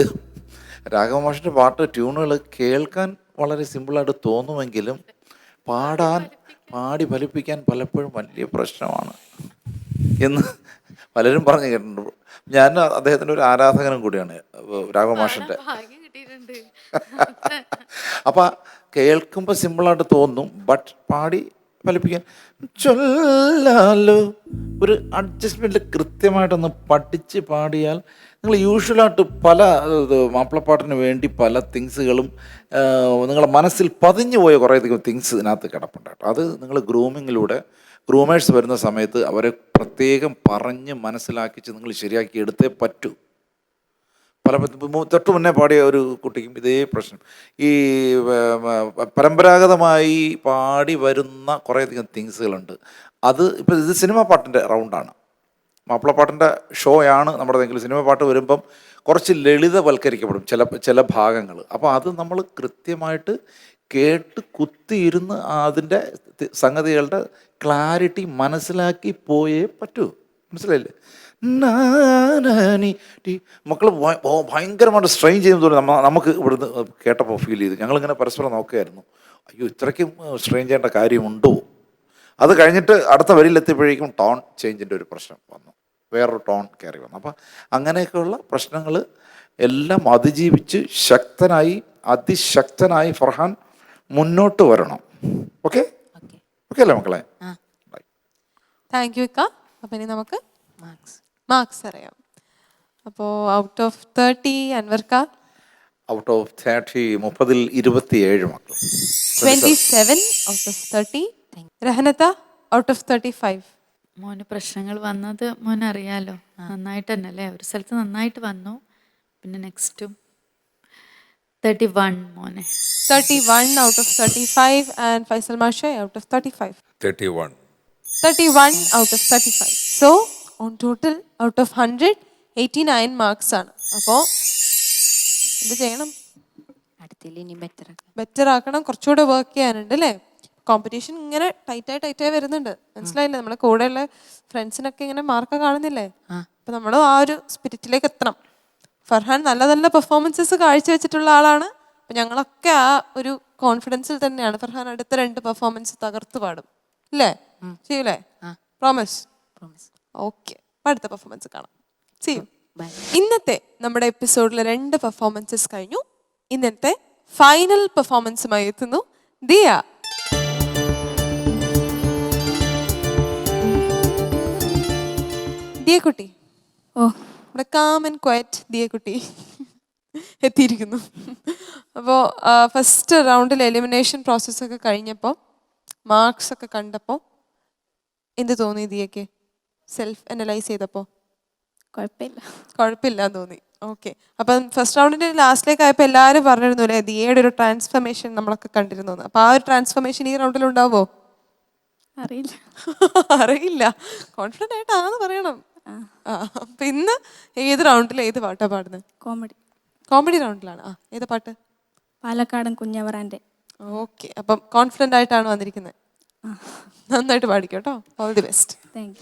രാഘവ മാഷിൻ്റെ പാട്ട് ട്യൂണുകൾ കേൾക്കാൻ വളരെ സിമ്പിളായിട്ട് തോന്നുമെങ്കിലും പാടി ഫലിപ്പിക്കാൻ പലപ്പോഴും വലിയ പ്രശ്നമാണ് എന്ന് പലരും പറഞ്ഞു കേട്ടിട്ടുണ്ട്. ഞാൻ അദ്ദേഹത്തിൻ്റെ ഒരു ആരാധകനും കൂടിയാണ് രാഘവ മാഷിൻ്റെ. അപ്പം കേൾക്കുമ്പോൾ സിമ്പിളായിട്ട് തോന്നും, ബട്ട് പാടി ഫലിപ്പിക്കാൻ ചൊല്ലാലോ ഒരു അഡ്ജസ്റ്റ്മെൻറ്റ് കൃത്യമായിട്ടൊന്ന് പഠിച്ച് പാടിയാൽ നിങ്ങൾ യൂഷ്വലായിട്ട് പല മാപ്പിളപ്പാട്ടിന് വേണ്ടി പല തിങ്സുകളും നിങ്ങളുടെ മനസ്സിൽ പതിഞ്ഞു പോയ കുറേയധികം തിങ്സ് ഇതിനകത്ത് കിടപ്പുണ്ട് കേട്ടോ. അത് നിങ്ങൾ ഗ്രൂമിങ്ങിലൂടെ ഗ്രൂമേഴ്സ് വരുന്ന സമയത്ത് അവരെ പ്രത്യേകം പറഞ്ഞ് മനസ്സിലാക്കിച്ച് നിങ്ങൾ ശരിയാക്കി എടുത്തേ പറ്റൂ. തൊട്ട് മുന്നേ പാടിയ ഒരു കുട്ടിക്കും ഇതേ പ്രശ്നം. ഈ പരമ്പരാഗതമായി പാടി വരുന്ന കുറേയധികം തിങ്സുകളുണ്ട്. അത് ഇപ്പോൾ ഇത് സിനിമ പാട്ടിൻ്റെ റൗണ്ടാണ്, മാപ്പിളപ്പാട്ടിൻ്റെ ഷോയാണ് നമ്മുടെതെങ്കിലും. സിനിമ പാട്ട് വരുമ്പം കുറച്ച് ലളിതവൽക്കരിക്കപ്പെടും ചില ഭാഗങ്ങൾ. അപ്പോൾ അത് നമ്മൾ കൃത്യമായിട്ട് കേട്ട് കുത്തിയിരുന്ന് അതിൻ്റെ സംഗതികളുടെ ക്ലാരിറ്റി മനസ്സിലാക്കി പോയേ പറ്റൂ. മനസ്സിലായില്ലേ? മക്കൾ ഭയങ്കരമായിട്ട് സ്ട്രെയിൻ ചെയ്യുന്ന തോന്നി നമുക്ക് ഇവിടുന്ന് കേട്ടപ്പോൾ ഫീൽ ചെയ്തു. ഞങ്ങളിങ്ങനെ പരസ്പരം നോക്കുകയായിരുന്നു, അയ്യോ ഇത്രയ്ക്കും സ്ട്രെയിൻ ചെയ്യേണ്ട കാര്യമുണ്ടോ. അത് കഴിഞ്ഞിട്ട് അടുത്ത വരിയിലെത്തിയപ്പോഴേക്കും ടോൺ ചേഞ്ചിൻ്റെ ഒരു പ്രശ്നം വന്നു, വേറൊരു ടോൺ കയറി വന്നു. അപ്പം അങ്ങനെയൊക്കെയുള്ള പ്രശ്നങ്ങൾ എല്ലാം അതിജീവിച്ച് അതിശക്തനായി ഫർഹാൻ മുന്നോട്ട് വരണം. ഓക്കെ അല്ലേ മക്കളെ? താങ്ക് യു ഇക്ക. അപ്പം ഇനി നമുക്ക് മാർക്സ് അറിയാം. അപ്പോൾ ഔട്ട് ഓഫ് 30 അൻവർക്ക? ഔട്ട് ഓഫ് 30 30-ൽ 27 മക്കൾ. 27 ഔട്ട് ഓഫ് 30. രഹനത്ത ഔട്ട് ഓഫ് 35. മോന് പ്രശ്നങ്ങൾ വന്നത് മോനറിയാലോ നന്നായിട്ട് തന്നെ അല്ലേ. ഒരു സ്ഥലത്ത് നന്നായിട്ട് വന്നു, പിന്നെ നെക്സ്റ്റും 31 മോനെ. 31 ഔട്ട് ഓഫ് 35 ആൻഡ് ഫൈസൽ മാഷെ out of 35. 31 out of 35. So on total out of 100 89 marks ആണ്. അപ്പോൾ എന്ത് ചെയ്യണം? അടുത്തിൽ ഇനി ബെറ്റർ ആക്കണം, കുറച്ചുകൂടെ വർക്ക് ചെയ്യാനുണ്ട് അല്ലേ. കോമ്പറ്റീഷൻ ഇങ്ങനെ ടൈറ്റായി വരുന്നുണ്ട്, മനസ്സിലായില്ലേ? നമ്മളെ കൂടെയുള്ള ഫ്രണ്ട്സിനൊക്കെ ഇങ്ങനെ മാർക്ക് കാണുന്നില്ലേ? അപ്പം നമ്മൾ ആ ഒരു സ്പിരിറ്റിലേക്ക് എത്തണം. ഫർഹാൻ നല്ല പെർഫോമൻസസ് കാഴ്ചവെച്ചിട്ടുള്ള ആളാണ്. അപ്പം ഞങ്ങളൊക്കെ ആ ഒരു കോൺഫിഡൻസിൽ തന്നെയാണ്. ഫർഹാൻ അടുത്ത 2 പെർഫോമൻസ് തകർത്ത് പാടും അല്ലേ? ചെയ്യൂലേ? പ്രോമിസ്? ഓക്കെ. അടുത്ത പെർഫോമൻസ് കാണാം. ചെയ്യും. ഇന്നത്തെ നമ്മുടെ എപ്പിസോഡിലെ 2 പെർഫോമൻസസ് കഴിഞ്ഞു. ഇന്നത്തെ ഫൈനൽ പെർഫോമൻസുമായി എത്തുന്നു ദിയ. ദിയക്കുട്ടി, ഓ നമ്മുടെ കാം ആൻഡ് ക്വയറ്റ് ദിയക്കുട്ടി എത്തിയിരിക്കുന്നു. അപ്പോൾ ഫസ്റ്റ് റൗണ്ടിൽ എലിമിനേഷൻ പ്രോസസ്സൊക്കെ കഴിഞ്ഞപ്പോൾ മാർക്സ് ഒക്കെ കണ്ടപ്പോൾ എന്ത് തോന്നി ദിയക്ക്? സെൽഫ് അനലൈസ് ചെയ്തപ്പോൾ കുഴപ്പമില്ല. കുഴപ്പമില്ലാന്ന് തോന്നി. ഓക്കെ. അപ്പം ഫസ്റ്റ് റൗണ്ടിൻ്റെ ലാസ്റ്റിലേക്ക് ആയപ്പോൾ എല്ലാവരും പറഞ്ഞിരുന്നു അല്ലേ ദിയയുടെ ഒരു ട്രാൻസ്ഫർമേഷൻ നമ്മളൊക്കെ കണ്ടിരുന്നു. അപ്പോൾ ആ ഒരു ട്രാൻസ്ഫർമേഷൻ ഈ റൗണ്ടിൽ ഉണ്ടാവുമോ? അറിയില്ല. അറിയില്ല. കോൺഫിഡൻ്റ് ആയിട്ടാന്ന് പറയണം. അപ്പം ഇന്ന് ഏത് റൗണ്ടിൽ ഏത് പാട്ടാണ് പാടുന്നത്? കോമഡി. കോമഡി റൗണ്ടിലാണ്. ഏത് പാട്ട്? പാലക്കാടൻ കുഞ്ഞവറാൻ്റെ. ഓക്കെ. അപ്പം കോൺഫിഡൻ്റ് ആയിട്ടാണ് വന്നിരിക്കുന്നത്. നന്നായിട്ട് പാടിക്കോ കേട്ടോ. All the best. താങ്ക്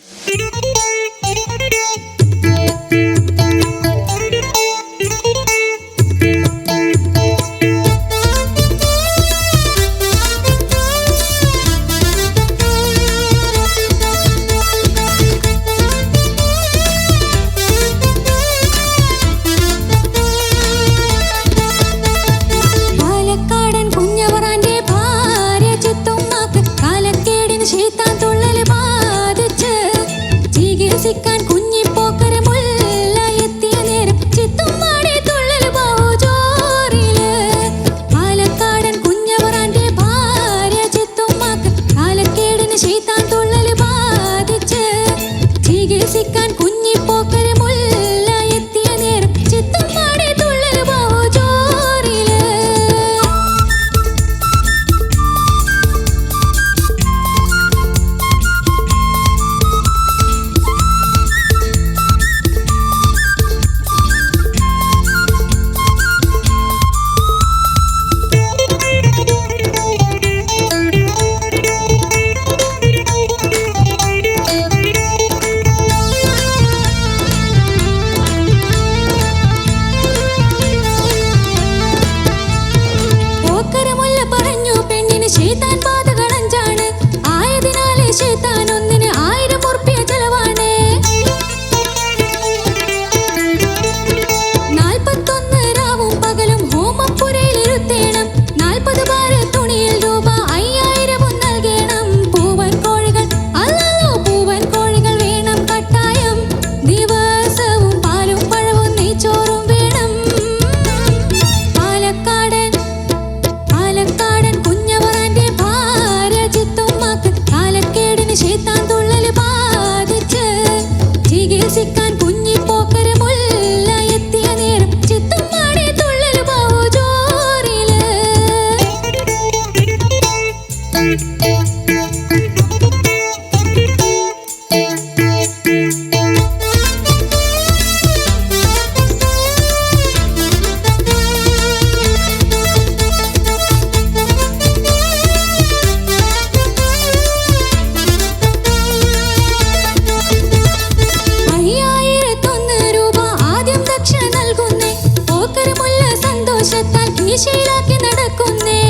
ദിശയിലാക്കി നടക്കുന്നേ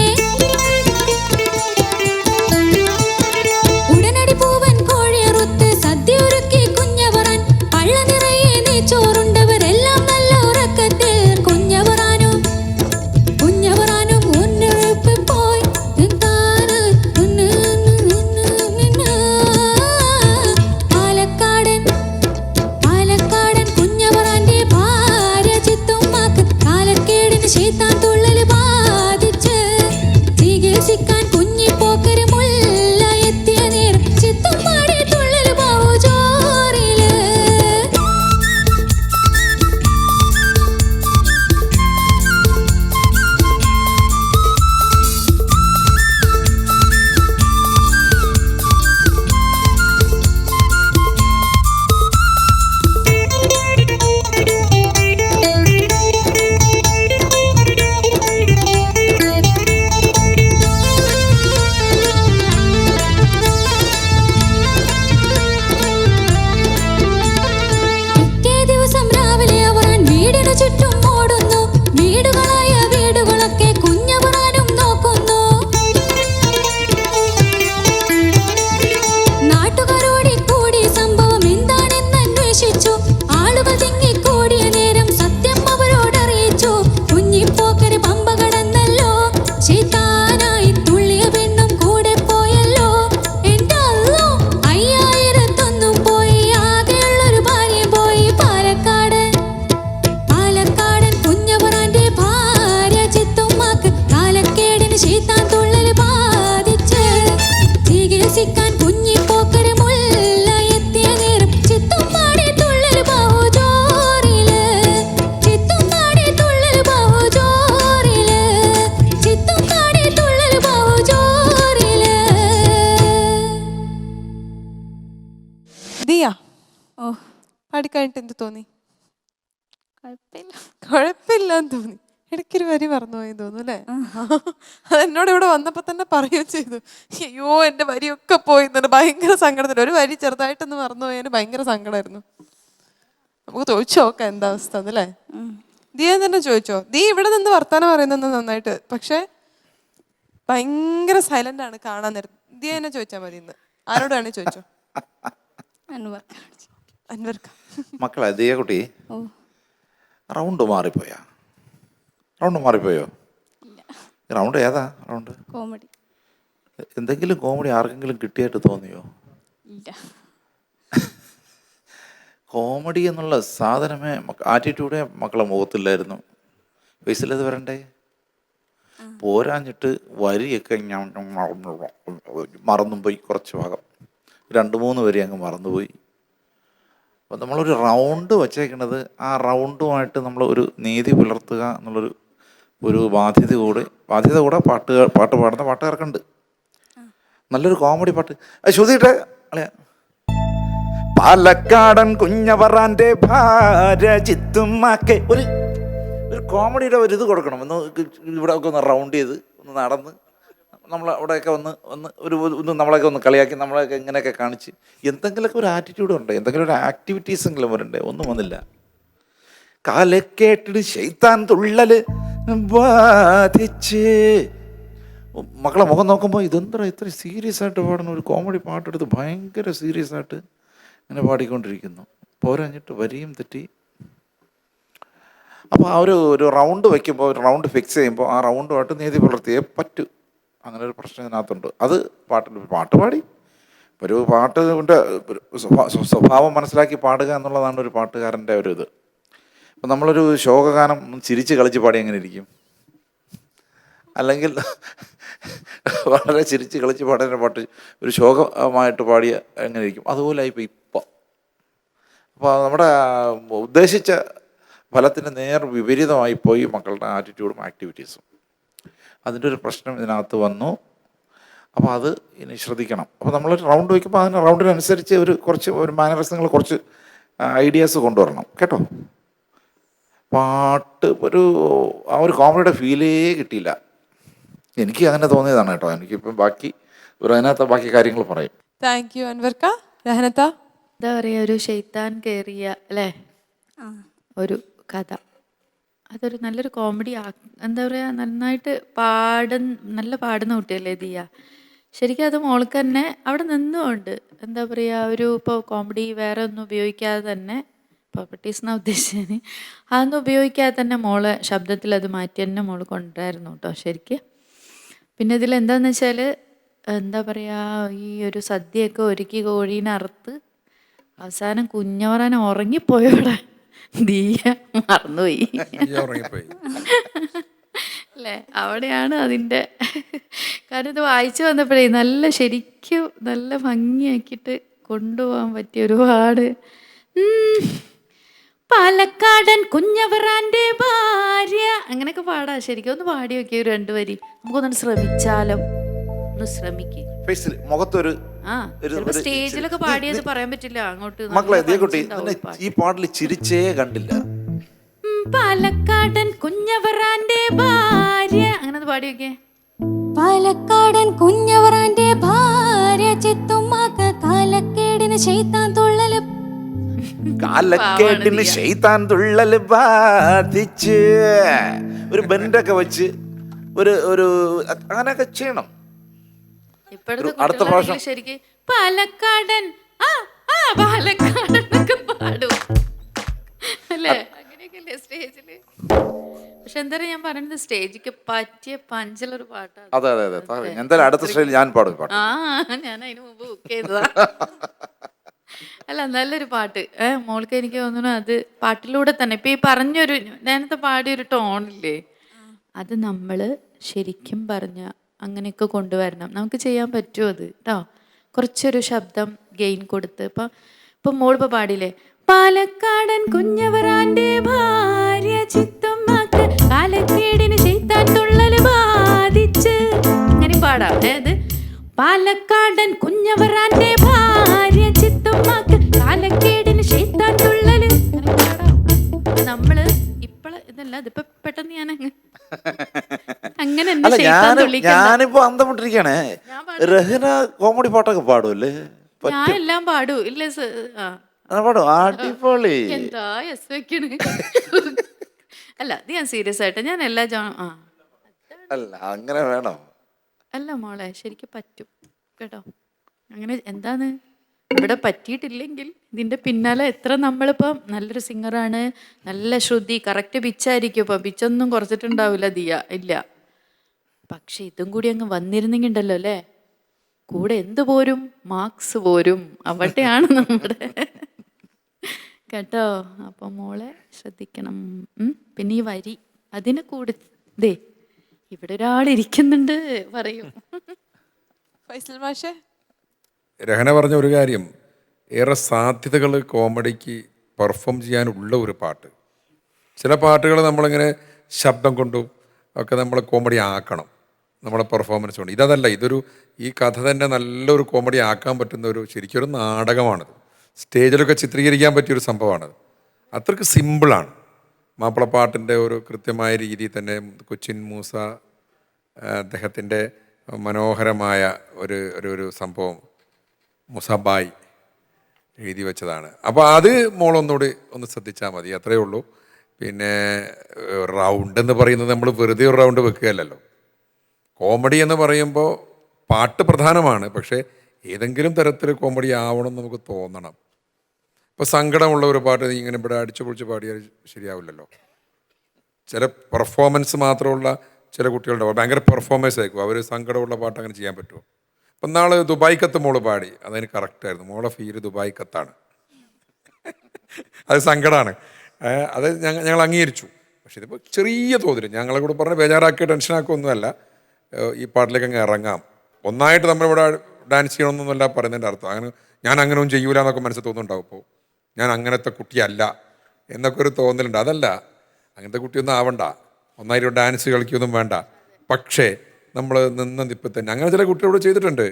രസിക്കാൻ കുഞ്ഞിപ്പോക്കരമുള്ള എത്തിയ നേരം ചിത്തുമ്മാടെ തുള്ളൽ ബാഹുജോറില് ചിത്തുമ്മാടെ തുള്ളൽ ബാഹുജോറില് ചിത്തുമ്മാടെ തുള്ളൽ ബാഹുജോറില്. ദിയ ഓ പാടിക്കഴിഞ്ഞിട്ട് എന്ത് തോന്നി? കുഴപ്പമില്ല. കുഴപ്പമില്ലാന്ന് തോന്നി. ഇടയ്ക്കൊരു വരി മറന്നുപോയി തോന്നുന്നു അല്ലേ? അത് എന്നോട് ഇവിടെ വന്നപ്പോൾ തന്നെ പറയുകയും ചെയ്തു, അയ്യോ എൻ്റെ വരിയൊക്കെ പോയി എന്നുണ്ട്. ഭയങ്കര സങ്കടത്തിൽ ഒരു വരി ചെറുതായിട്ടൊന്ന് മറന്നുപോയതിന് ഭയങ്കര സങ്കടമായിരുന്നു. നമുക്ക് ചോദിച്ചു നോക്കാം എന്താ അവസ്ഥ എന്നല്ലേ. ദിയ തന്നെ ചോദിച്ചോ. ദീ ഇവിടെ നിന്ന് വർത്താനം പറയുന്നത് നന്നായിട്ട്, പക്ഷെ ഭയങ്കര സൈലന്റ് ആണ് കാണാൻ നേരം. ദിയ തന്നെ ചോദിച്ചാൽ മതി. ഇന്ന് ആരോടാണ് ചോദിച്ചോ? അൻവർ. അൻവർക്ക. മക്കളെ ദിയ കുട്ടി, ഓ റൗണ്ട് മാറിപ്പോയാ? റൗണ്ട് മാറിപ്പോയോ? റൗണ്ട് ഏതാ റൗണ്ട്? കോമഡി. എന്തെങ്കിലും കോമഡി ആർക്കെങ്കിലും കിട്ടിയായിട്ട് തോന്നിയോ? ഇല്ല. കോമഡി എന്നുള്ള സാധനമേ ആറ്റിറ്റ്യൂഡേ മക്കളെ മുഖത്തില്ലായിരുന്നു. ഫേസിലത് വരണ്ടേ? പോരാഞ്ഞിട്ട് വരിയൊക്കെ ഞാൻ മറന്നും പോയി. കുറച്ച് ഭാഗം 2-3 വരി അങ്ങ് മറന്നുപോയി. അപ്പോൾ നമ്മളൊരു റൗണ്ട് വച്ചേക്കണത്, ആ റൗണ്ടുമായിട്ട് നമ്മൾ ഒരു നീതി പുലർത്തുക എന്നുള്ളൊരു ബാധ്യത കൂടെ പാട്ട് പാടുന്ന പാട്ടുകാർക്കുണ്ട്. നല്ലൊരു കോമഡി പാട്ട് ശ്രുതിയിട്ടെ അളയാ. പാലക്കാടൻ കുഞ്ഞവറാൻ്റെ ഭാര്യ ചിത്തുമ്മാക്കെ ഒരു കോമഡിയുടെ ഒരു ഇത് കൊടുക്കണം. ഇവിടെ ഒക്കെ ഒന്ന് റൗണ്ട് ചെയ്ത് ഒന്ന് നടന്ന് നമ്മളവിടെയൊക്കെ ഒന്ന് നമ്മളെയൊക്കെ ഒന്ന് കളിയാക്കി നമ്മളെയൊക്കെ ഇങ്ങനെയൊക്കെ കാണിച്ച് എന്തെങ്കിലുമൊക്കെ ഒരു ആറ്റിറ്റ്യൂഡ് ഉണ്ട്, എന്തെങ്കിലും ഒരു ആക്ടിവിറ്റീസെങ്കിലും വരണ്ടേ. ഒന്നും വന്നില്ല. കാലക്കേട്ടിട്ട് ശൈത്താൻ തുള്ളൽ ബാധിച്ച്. മക്കളെ മുഖം നോക്കുമ്പോൾ ഇതെന്താ ഇത്ര സീരിയസ് ആയിട്ട് പാടുന്ന ഒരു കോമഡി പാട്ടെടുത്ത് ഭയങ്കര സീരിയസ് ആയിട്ട് ഇങ്ങനെ പാടിക്കൊണ്ടിരിക്കുന്നു. പോരാഞ്ഞിട്ട് വരിയും തെറ്റി. അപ്പോൾ ആ ഒരു റൗണ്ട് വയ്ക്കുമ്പോൾ, ഒരു റൗണ്ട് ഫിക്സ് ചെയ്യുമ്പോൾ ആ റൗണ്ടുമായിട്ട് നീതി പുലർത്തിയേ പറ്റൂ. അങ്ങനെ ഒരു പ്രശ്നം ഇതിനകത്തുണ്ട്. അത് പാട്ട് പാടി ഒരു പാട്ടിൻ്റെ സ്വഭാവം മനസ്സിലാക്കി പാടുക എന്നുള്ളതാണ് ഒരു പാട്ടുകാരൻ്റെ ഒരു ഇത്. ഇപ്പം നമ്മളൊരു ശോകഗാനം ചിരിച്ച് കളിച്ച് പാടി എങ്ങനെ ഇരിക്കും? അല്ലെങ്കിൽ വളരെ ചിരിച്ച് കളിച്ച് പാടുന്ന പാട്ട് ഒരു ശോകമായിട്ട് പാടിയ എങ്ങനെ ഇരിക്കും? അതുപോലെ ആയിപ്പോൾ ഇപ്പം. അപ്പോൾ നമ്മുടെ ഉദ്ദേശിച്ച ഫലത്തിന് നേർ വിപരീതമായി പോയി മക്കളുടെ ആറ്റിറ്റ്യൂഡും ആക്ടിവിറ്റീസും. അതിൻ്റെ ഒരു പ്രശ്നം ഇതിനകത്ത് വന്നു. അപ്പോൾ അത് ഇനി ശ്രദ്ധിക്കണം. അപ്പോൾ നമ്മളൊരു റൗണ്ട് വയ്ക്കുമ്പോൾ അതിന് റൗണ്ടിനനുസരിച്ച് ഒരു മാനറിസങ്ങൾ, കുറച്ച് ഐഡിയാസ് കൊണ്ടുവരണം കേട്ടോ. പാട്ട് ആ ഒരു കോമഡിയുടെ ഫീലേ കിട്ടിയില്ല. എനിക്ക് അങ്ങനെ തോന്നിയതാണ് കേട്ടോ. എനിക്കിപ്പം അതിനകത്ത് ബാക്കി കാര്യങ്ങൾ പറയും. Thank you അൻവർക്ക. രഹനത്ത, എന്താ പറയുക, ഒരു ശൈത്താൻ കയറിയ അല്ലേ ഒരു കഥ. അതൊരു നല്ലൊരു കോമഡി. എന്താ പറയുക, നന്നായിട്ട് നല്ല പാടുന്ന കുട്ടിയല്ലേ ദിയ. ശരിക്കും അത് മോൾക്ക് തന്നെ അവിടെ നിന്നുകൊണ്ട് എന്താ പറയുക, ഇപ്പോൾ കോമഡി വേറെ ഒന്നും ഉപയോഗിക്കാതെ തന്നെ, പ്രോപ്പർട്ടീസ് എന്നാണ് ഉദ്ദേശിച്ചത്, അതൊന്നും ഉപയോഗിക്കാതെ തന്നെ മോളെ ശബ്ദത്തിൽ അത് മാറ്റി തന്നെ മോള് കൊണ്ടുവരായിരുന്നു കേട്ടോ ശരിക്കും. പിന്നെ ഇതിൽ എന്താണെന്ന് വെച്ചാൽ, എന്താ പറയുക, ഈ ഒരു സദ്യയൊക്കെ ഒരുക്കി കോഴീനെ അറുത്ത് അവസാനം കുഞ്ഞവറാൻ ഉറങ്ങിപ്പോയോടെ ദിയ മറന്നുപോയി അല്ലേ. അവിടെയാണ് അതിൻ്റെ കാരണം. ഇത് വായിച്ചു വന്നപ്പോഴേ ശരിക്കും നല്ല ഭംഗിയാക്കിയിട്ട് കൊണ്ടുപോകാൻ പറ്റിയ ഒരുപാട്. പാലക്കാടൻ കുഞ്ഞവറാൻ്റെ ഭാര്യ അങ്ങനെയൊക്കെ പാടാ. ശരിക്കും ഒന്ന് പാടി നോക്കിയ 2 വരി നമുക്കൊന്ന് ശ്രമിച്ചാലോ? ഒന്ന് ശ്രമിക്കേ. മുഖത്തൊരു സ്റ്റേജിലൊക്കെ പാടിയത് പറയാൻ പറ്റില്ല അങ്ങോട്ട്. മക്കളെ കുട്ടി ഈ പാട്ടിൽ ചിരിച്ചേ കണ്ടില്ല. പാലക്കാടൻ കുഞ്ഞവറാൻ്റെ ഭാര്യ അങ്ങനെ പാടി നോക്കിയേ. പാലക്കാടൻ കുഞ്ഞവറാൻ്റെ ഭാര്യ ചിത്തുമ്മാക്ക് കാലക്കേടിന് ശൈത്താൻ തുള്ളല് ബാധിച്ച് ഒരു ബെൻഡൊക്കെ വെച്ച് ഒരു അങ്ങനെയൊക്കെ ചെയ്യണം. അടുത്ത പ്രാവശ്യം ശരിക്കും പാലക്കാടൻ പാലക്കാടൻ എന്നൊക്കെ പാടും അല്ലേ, അങ്ങനെയൊക്കെയല്ലേ സ്റ്റേജില്. പക്ഷെ എന്താ ഞാൻ പറയുന്നത്, സ്റ്റേജിക്ക് പറ്റിയ പഞ്ചലൊരു പാട്ടാണ്. അതെ എന്തായാലും അടുത്ത സ്റ്റേജിൽ ഞാൻ പാടും. ഞാൻ അതിന് മുമ്പ് ബുക്ക് ചെയ്തതാ. അല്ല നല്ലൊരു പാട്ട് മോൾക്ക്. എനിക്ക് തോന്നുന്നു അത് പാട്ടിലൂടെ തന്നെ ഇപ്പൊ ഈ പറഞ്ഞൊരു നേരത്തെ പാടിയൊരു ടോണില്ലേ, അത് നമ്മൾ ശരിക്കും പറഞ്ഞ അങ്ങനെയൊക്കെ കൊണ്ടുവരണം. നമുക്ക് ചെയ്യാൻ പറ്റുമോ അത് കേട്ടോ? കുറച്ചൊരു ശബ്ദം ഗെയിൻ കൊടുത്ത് ഇപ്പം മോളിപ്പോൾ പാടില്ലേ, പാലക്കാടൻ കുഞ്ഞവറാന്റെ ഭാര്യ ചിത്തുമ്മക്ക് കാലക്കേടിന് ചെയ്താൻ തുള്ളല് ബാധിച്ച്, അങ്ങനെ പാടാം. അതായത് പാലക്കാടൻ കുഞ്ഞവറാന്റെ ഭാര്യ ചിത്തുമ്മക്ക് കാലക്കേടിന് ചെയ്താൻ തുള്ളല്, അങ്ങനെ പാടാം. നമ്മള് ഇതല്ല, ഇതിപ്പോ പെട്ടെന്ന് ഞാൻ അങ്ങനെ അല്ല ഞാനിപ്പോ അന്തം വിട്ടിരിക്കണേ. രഹന കോമഡി പാട്ടൊക്കെ പാടുമല്ലേ? ഞാൻ എല്ലാം പാടൂ ഇല്ലേ? പാടും, അടിപൊളി. എന്താ യെസ് വെക്കണ്? അല്ല ഇത് ഞാൻ സീരിയസ് ആയിട്ട് ഞാൻ എല്ലാ അല്ല അങ്ങനെ വേണം. അല്ല മോളെ ശരിക്കും പറ്റും കേട്ടോ. അങ്ങനെ എന്താന്ന് ഇവിടെ പറ്റിയിട്ടില്ലെങ്കിൽ ഇതിൻ്റെ പിന്നാലെ എത്ര നമ്മളിപ്പം നല്ലൊരു സിംഗറാണ്, നല്ല ശ്രുതി, കറക്റ്റ് പിച്ചായിരിക്കും. ഇപ്പം പിച്ചൊന്നും കുറച്ചിട്ടുണ്ടാവില്ല ദിയ, ഇല്ല. പക്ഷെ ഇതും കൂടി അങ്ങ് വന്നിരുന്നെങ്കിൽ ഉണ്ടല്ലോ അല്ലേ, കൂടെ എന്ത് പോരും, മാർക്സ് പോരും. അവിടെയാണ് നമ്മുടെ കേട്ടോ. അപ്പം മോളെ ശ്രദ്ധിക്കണം. പിന്നെ ഈ വരി അതിനെ കൂടി ദേ ഇവിടെ ഒരാളിരിക്കുന്നുണ്ട് പറയും. ഫൈസൽ മാഷേ, രഹന പറഞ്ഞ ഒരു കാര്യം, ഏറെ സാധ്യതകൾ കോമഡിക്ക് പെർഫോം ചെയ്യാനുള്ള ഒരു പാട്ട്. ചില പാട്ടുകൾ നമ്മളിങ്ങനെ ശബ്ദം കൊണ്ടും ഒക്കെ നമ്മൾ കോമഡി ആക്കണം, നമ്മളെ പെർഫോമൻസ് കൊണ്ട്. ഇതല്ല, ഈ കഥ തന്നെ നല്ലൊരു കോമഡി ആക്കാൻ പറ്റുന്ന ശരിക്കൊരു നാടകമാണിത്. സ്റ്റേജിലൊക്കെ ചിത്രീകരിക്കാൻ പറ്റിയൊരു സംഭവമാണത്. അത്രയ്ക്ക് സിമ്പിളാണ്. മാപ്പിളപ്പാട്ടിൻ്റെ ഒരു കൃത്യമായ രീതിയിൽ തന്നെ കൊച്ചിൻ മൂസ അദ്ദേഹത്തിൻ്റെ മനോഹരമായ ഒരു സംഭവം മുസാബായ് എഴുതി വെച്ചതാണ്. അപ്പോൾ അത് മോളൊന്നുകൂടി ഒന്ന് ശ്രദ്ധിച്ചാൽ മതി, അത്രയേ ഉള്ളൂ. പിന്നെ റൗണ്ട് എന്ന് പറയുന്നത് നമ്മൾ വെറുതെ ഒരു റൗണ്ട് വെക്കുകയല്ലല്ലോ. കോമഡി എന്ന് പറയുമ്പോൾ പാട്ട് പ്രധാനമാണ്, പക്ഷേ ഏതെങ്കിലും തരത്തിൽ കോമഡി ആവണം നമുക്ക് തോന്നണം. ഇപ്പോൾ സങ്കടമുള്ള ഒരു പാട്ട് നീ ഇങ്ങനെ ഇവിടെ അടിച്ചു പൊളിച്ച് പാടിയാൽ ശരിയാവില്ലല്ലോ. ചില പെർഫോമൻസ് മാത്രമുള്ള ചില കുട്ടികളുണ്ടാവും, ഭയങ്കര പെർഫോമൻസ് ആയിരിക്കും, അവർ സങ്കടമുള്ള പാട്ട് അങ്ങനെ ചെയ്യാൻ പറ്റുമോ? അപ്പം നാളെ ദുബായ് കത്ത് മോള് പാടി, അതതിന് കറക്റ്റായിരുന്നു. മോളെ ഫീല് ദുബായ് കത്താണ്, അത് സങ്കടമാണ്. അത് ഞങ്ങൾ അംഗീകരിച്ചു. പക്ഷെ ഇതിപ്പോൾ ചെറിയ തോതിൽ ഞങ്ങളെ കൂടെ പറഞ്ഞ് ബേജാറാക്കിയ ടെൻഷനാക്കൊന്നുമല്ല, ഈ പാട്ടിലേക്ക് അങ്ങ് ഇറങ്ങാം. ഒന്നായിട്ട് നമ്മളിവിടെ ഡാൻസ് ചെയ്യണമെന്നൊന്നുമല്ല പറയുന്നതിൻ്റെ അർത്ഥം. ഞാൻ അങ്ങനെ ഒന്നും ചെയ്യൂല എന്നൊക്കെ മനസ്സിൽ തോന്നുന്നുണ്ടാവും. ഇപ്പോൾ ഞാൻ അങ്ങനത്തെ കുട്ടിയല്ല എന്നൊക്കെ ഒരു തോന്നലുണ്ട്. അതല്ല, അങ്ങനത്തെ കുട്ടിയൊന്നും ആവണ്ട, ഒന്നായിട്ട് ഡാൻസ് കളിക്കൊന്നും വേണ്ട. പക്ഷേ നമ്മൾ നിന്ന നിപ്പിൽ തന്നെ അങ്ങനെ ചില കുട്ടികളോട് ചെയ്തിട്ടുണ്ട്.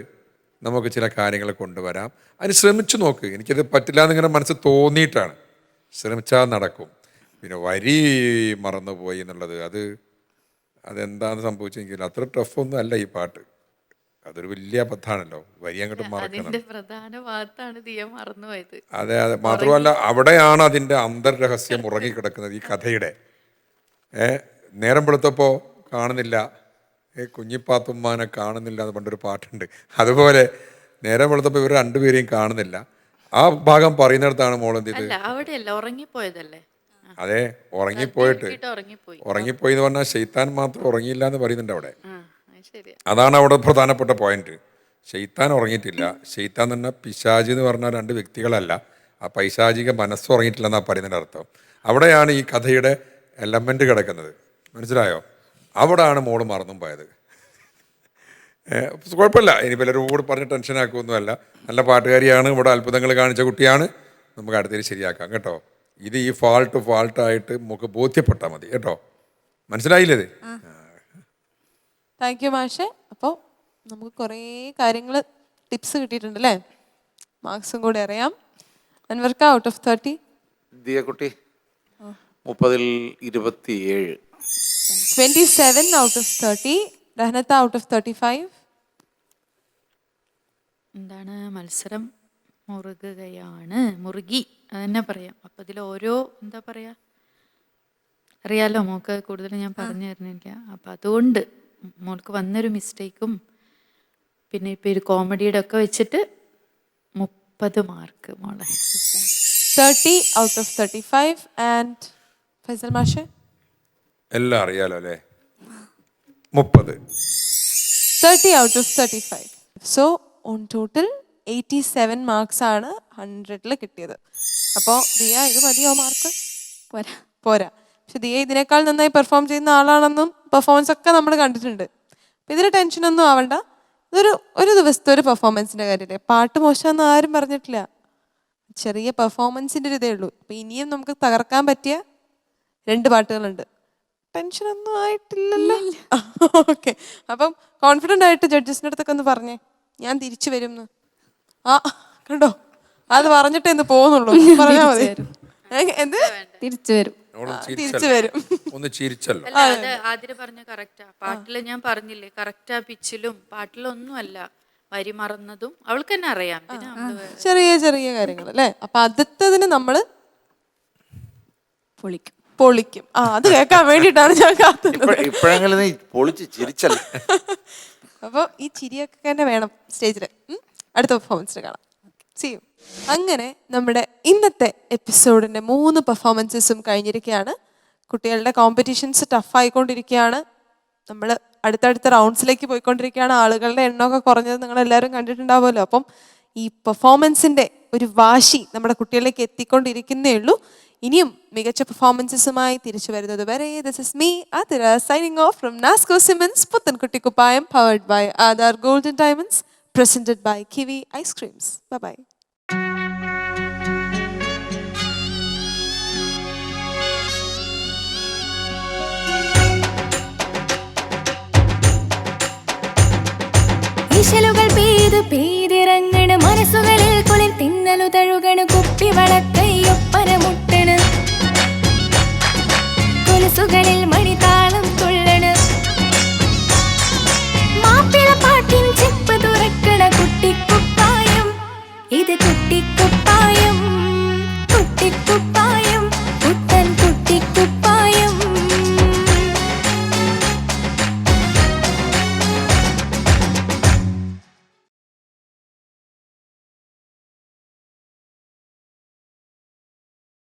നമുക്ക് ചില കാര്യങ്ങൾ കൊണ്ടുവരാം, അതിന് ശ്രമിച്ചു നോക്ക്. എനിക്കത് പറ്റില്ല എന്നിങ്ങനെ മനസ്സിൽ തോന്നിയിട്ടാണ്. ശ്രമിച്ചാൽ നടക്കും. പിന്നെ വരി മറന്നുപോയി എന്നുള്ളത് അതെന്താണെന്ന് സംഭവിച്ചെങ്കിൽ അത്ര ടഫൊന്നും അല്ല ഈ പാട്ട്. അതൊരു വലിയ അബദ്ധമാണല്ലോ, വരി അങ്ങോട്ട് മറക്കണം. അതെ അതെ, മാത്രമല്ല അവിടെയാണ് അതിൻ്റെ അന്തർരഹസ്യം ഉറങ്ങിക്കിടക്കുന്നത് ഈ കഥയുടെ. നേരം വെളുത്തപ്പോൾ കാണുന്നില്ല, കുഞ്ഞിപ്പാത്തുമ്മാനെ കാണുന്നില്ല എന്ന് പണ്ടൊരു പാട്ടുണ്ട്. അതുപോലെ നേരം വെളുത്തപ്പോൾ ഇവർ രണ്ടുപേരെയും കാണുന്നില്ല. ആ ഭാഗം പറയുന്നിടത്താണ് മോളെന്ത് ചെയ്ത്, അതെ ഉറങ്ങിപ്പോയി എന്ന് പറഞ്ഞാൽ ശൈത്താൻ മാത്രം ഉറങ്ങിയില്ല എന്ന് പറയുന്നുണ്ട് അവിടെ. അതാണ് അവിടെ പ്രധാനപ്പെട്ട പോയിന്റ്. ശൈത്താൻ ഉറങ്ങിയിട്ടില്ല. ശൈത്താൻ തന്നെ പിശാചി എന്ന് പറഞ്ഞാൽ രണ്ട് വ്യക്തികളല്ല, ആ പൈശാചിക മനസ്സ് ഉറങ്ങിയിട്ടില്ലെന്നാണ് പറയുന്നതിൻ്റെ അർത്ഥം. അവിടെയാണ് ഈ കഥയുടെ എലമെന്റ് കിടക്കുന്നത്, മനസ്സിലായോ? അവിടെയാണ് മോള് മറന്നും പോയത്. കുഴപ്പമില്ല, ഇനി പലരും കൂടി പറഞ്ഞ് ടെൻഷനാക്കുകയൊന്നുമല്ല. നല്ല പാട്ടുകാരിയാണ്, ഇവിടെ അത്ഭുതങ്ങൾ കാണിച്ച കുട്ടിയാണ്. നമുക്ക് അടുത്തേക്ക് ശരിയാക്കാം കേട്ടോ. ഇത് ഈ ഫാൾട്ടായിട്ട് നമുക്ക് ബോധ്യപ്പെട്ടാൽ മതി കേട്ടോ. മനസ്സിലായില്ലേ? താങ്ക് യു മാഷെ. അപ്പോൾ നമുക്ക് കുറേ കാര്യങ്ങൾ ടിപ്സ് കിട്ടിയിട്ടുണ്ട് അല്ലേ? മാർക്സും കൂടെ അറിയാം. അൻവർക്ക് ഔട്ട് ഓഫ് 30 ദിയ കുട്ടി 30-ൽ 27. 27 ഔട്ട് ഓഫ് 30. രഹനത്ത ഔട്ട് ഓഫ് 35. എന്താണ് മത്സരം മുറുകി അതന്നെ പറയാം. അപ്പം ഇതിൽ ഓരോ എന്താ പറയുക അറിയാലോ, മോൾക്ക് കൂടുതൽ ഞാൻ പറഞ്ഞു തരുന്നില്ല. അപ്പം അതുകൊണ്ട് മോൾക്ക് വന്നൊരു മിസ്റ്റേക്കും പിന്നെ ഇപ്പം ഒരു കോമഡിയുടെ ഒക്കെ വെച്ചിട്ട് 30 മാർക്ക് മോളെ. 30 ഔട്ട് ഓഫ് 35. ആൻഡ് ഫൈസൽ മാഷെ എല്ലാം അറിയാലോ അല്ലേ? 30 out of 35. So on total 87 marks ആണ് 100-ൽ കിട്ടിയത്. അപ്പോൾ ദിയ ഇത് മതിയോ മാർക്ക്? പോരാ. പക്ഷെ ദിയ ഇതിനേക്കാൾ നന്നായി പെർഫോം ചെയ്യുന്ന ആളാണെന്നും പെർഫോമൻസ് ഒക്കെ നമ്മൾ കണ്ടിട്ടുണ്ട്. അപ്പം ഇതിന് ടെൻഷനൊന്നും ആവണ്ട. ഒരു ദിവസത്തെ ഒരു പെർഫോമൻസിന്റെ കാര്യമില്ലേ, പാട്ട് മോശമെന്ന് ആരും പറഞ്ഞിട്ടില്ല. ചെറിയ പെർഫോമൻസിന്റെ ഒരു ഇതേ ഉള്ളൂ. അപ്പൊ ഇനിയും നമുക്ക് തകർക്കാൻ പറ്റിയ 2 പാട്ടുകളുണ്ട്. ടെൻഷനൊന്നും ആയിട്ടില്ലല്ലോ? ഓക്കെ. അപ്പം കോൺഫിഡൻ്റ് ആയിട്ട് ജഡ്ജസിൻ്റെ അടുത്തൊക്കെ ഒന്ന് പറഞ്ഞേ, ഞാൻ തിരിച്ചു വരും എന്ന്. ആ കണ്ടോ, അത് പറഞ്ഞിട്ടേ ഇന്ന് പോകുന്നുള്ളൂ. പറഞ്ഞാൽ മതി. എന്ത് തിരിച്ചു വരും. തിരിച്ചു വരും. ഒന്ന് ചിരിച്ചല്ലോ. അല്ല, അത് ആതിര പറഞ്ഞ കറക്റ്റാ. പാട്ടില് ഞാൻ പറഞ്ഞില്ലേ, കറക്റ്റാ പിച്ചിലും പാട്ടിലൊന്നും അല്ല, വരി മറന്നതും അവൾക്ക് തന്നെ അറിയാം. ഇതിന് നമ്മള് വേറെ- ചെറിയ ചെറിയ കാര്യങ്ങൾ അല്ലേ. അപ്പൊ അടുത്തതിന് നമ്മള് പൊളിക്കും. പൊളിക്കും. അത് കേൾക്കാൻ വേണ്ടിയിട്ടാണ് ഞാൻ കാത്തുന്നത്. ഇപ്പോഴെങ്കിലും നീ പൊളിച്ച് ചിരിച്ചല്ലോ. അപ്പോൾ ഈ ചിരിയൊക്കെ തന്നെ വേണം സ്റ്റേജിൽ. അടുത്ത പെർഫോമൻസിന് കാണാം. ചെയ്യും. അങ്ങനെ നമ്മുടെ ഇന്നത്തെ എപ്പിസോഡിൻ്റെ 3 പെർഫോമൻസസും കഴിഞ്ഞിരിക്കുകയാണ്. കുട്ടികളുടെ കോമ്പറ്റീഷൻസ് ടഫായിക്കൊണ്ടിരിക്കുകയാണ്. നമ്മൾ അടുത്തടുത്ത റൗണ്ട്സിലേക്ക് പോയിക്കൊണ്ടിരിക്കുകയാണ്. ആളുകളുടെ എണ്ണമൊക്കെ കുറഞ്ഞത് നിങ്ങളെല്ലാവരും കണ്ടിട്ടുണ്ടാവുമല്ലോ. അപ്പം ഈ പെർഫോമൻസിൻ്റെ ഒരു വാശി നമ്മുടെ കുട്ടികളിലേക്ക് എത്തിക്കൊണ്ടിരിക്കുന്നേ ഉള്ളൂ. ഇനിയും മികച്ച പെർഫോമൻസസുമായി തിരിച്ചു വരുന്നത് വരെ this is me Athira signing off from Nasco സിമൻസ് പുത്തൻകുട്ടി കുപ്പായം powered by Aadhaar golden diamonds presented by Kiwi Ice Creams. Bye-bye. ഇശലുകൾ പെയ്തിറങ്ങണ്, മനസ്സുകളിൽ കുളിർ തിന്നലു തഴുകണ്, കുപ്പി വളക്കൈയൊപ്പന മുട്ടണ്, കൊലുസുകളിൽ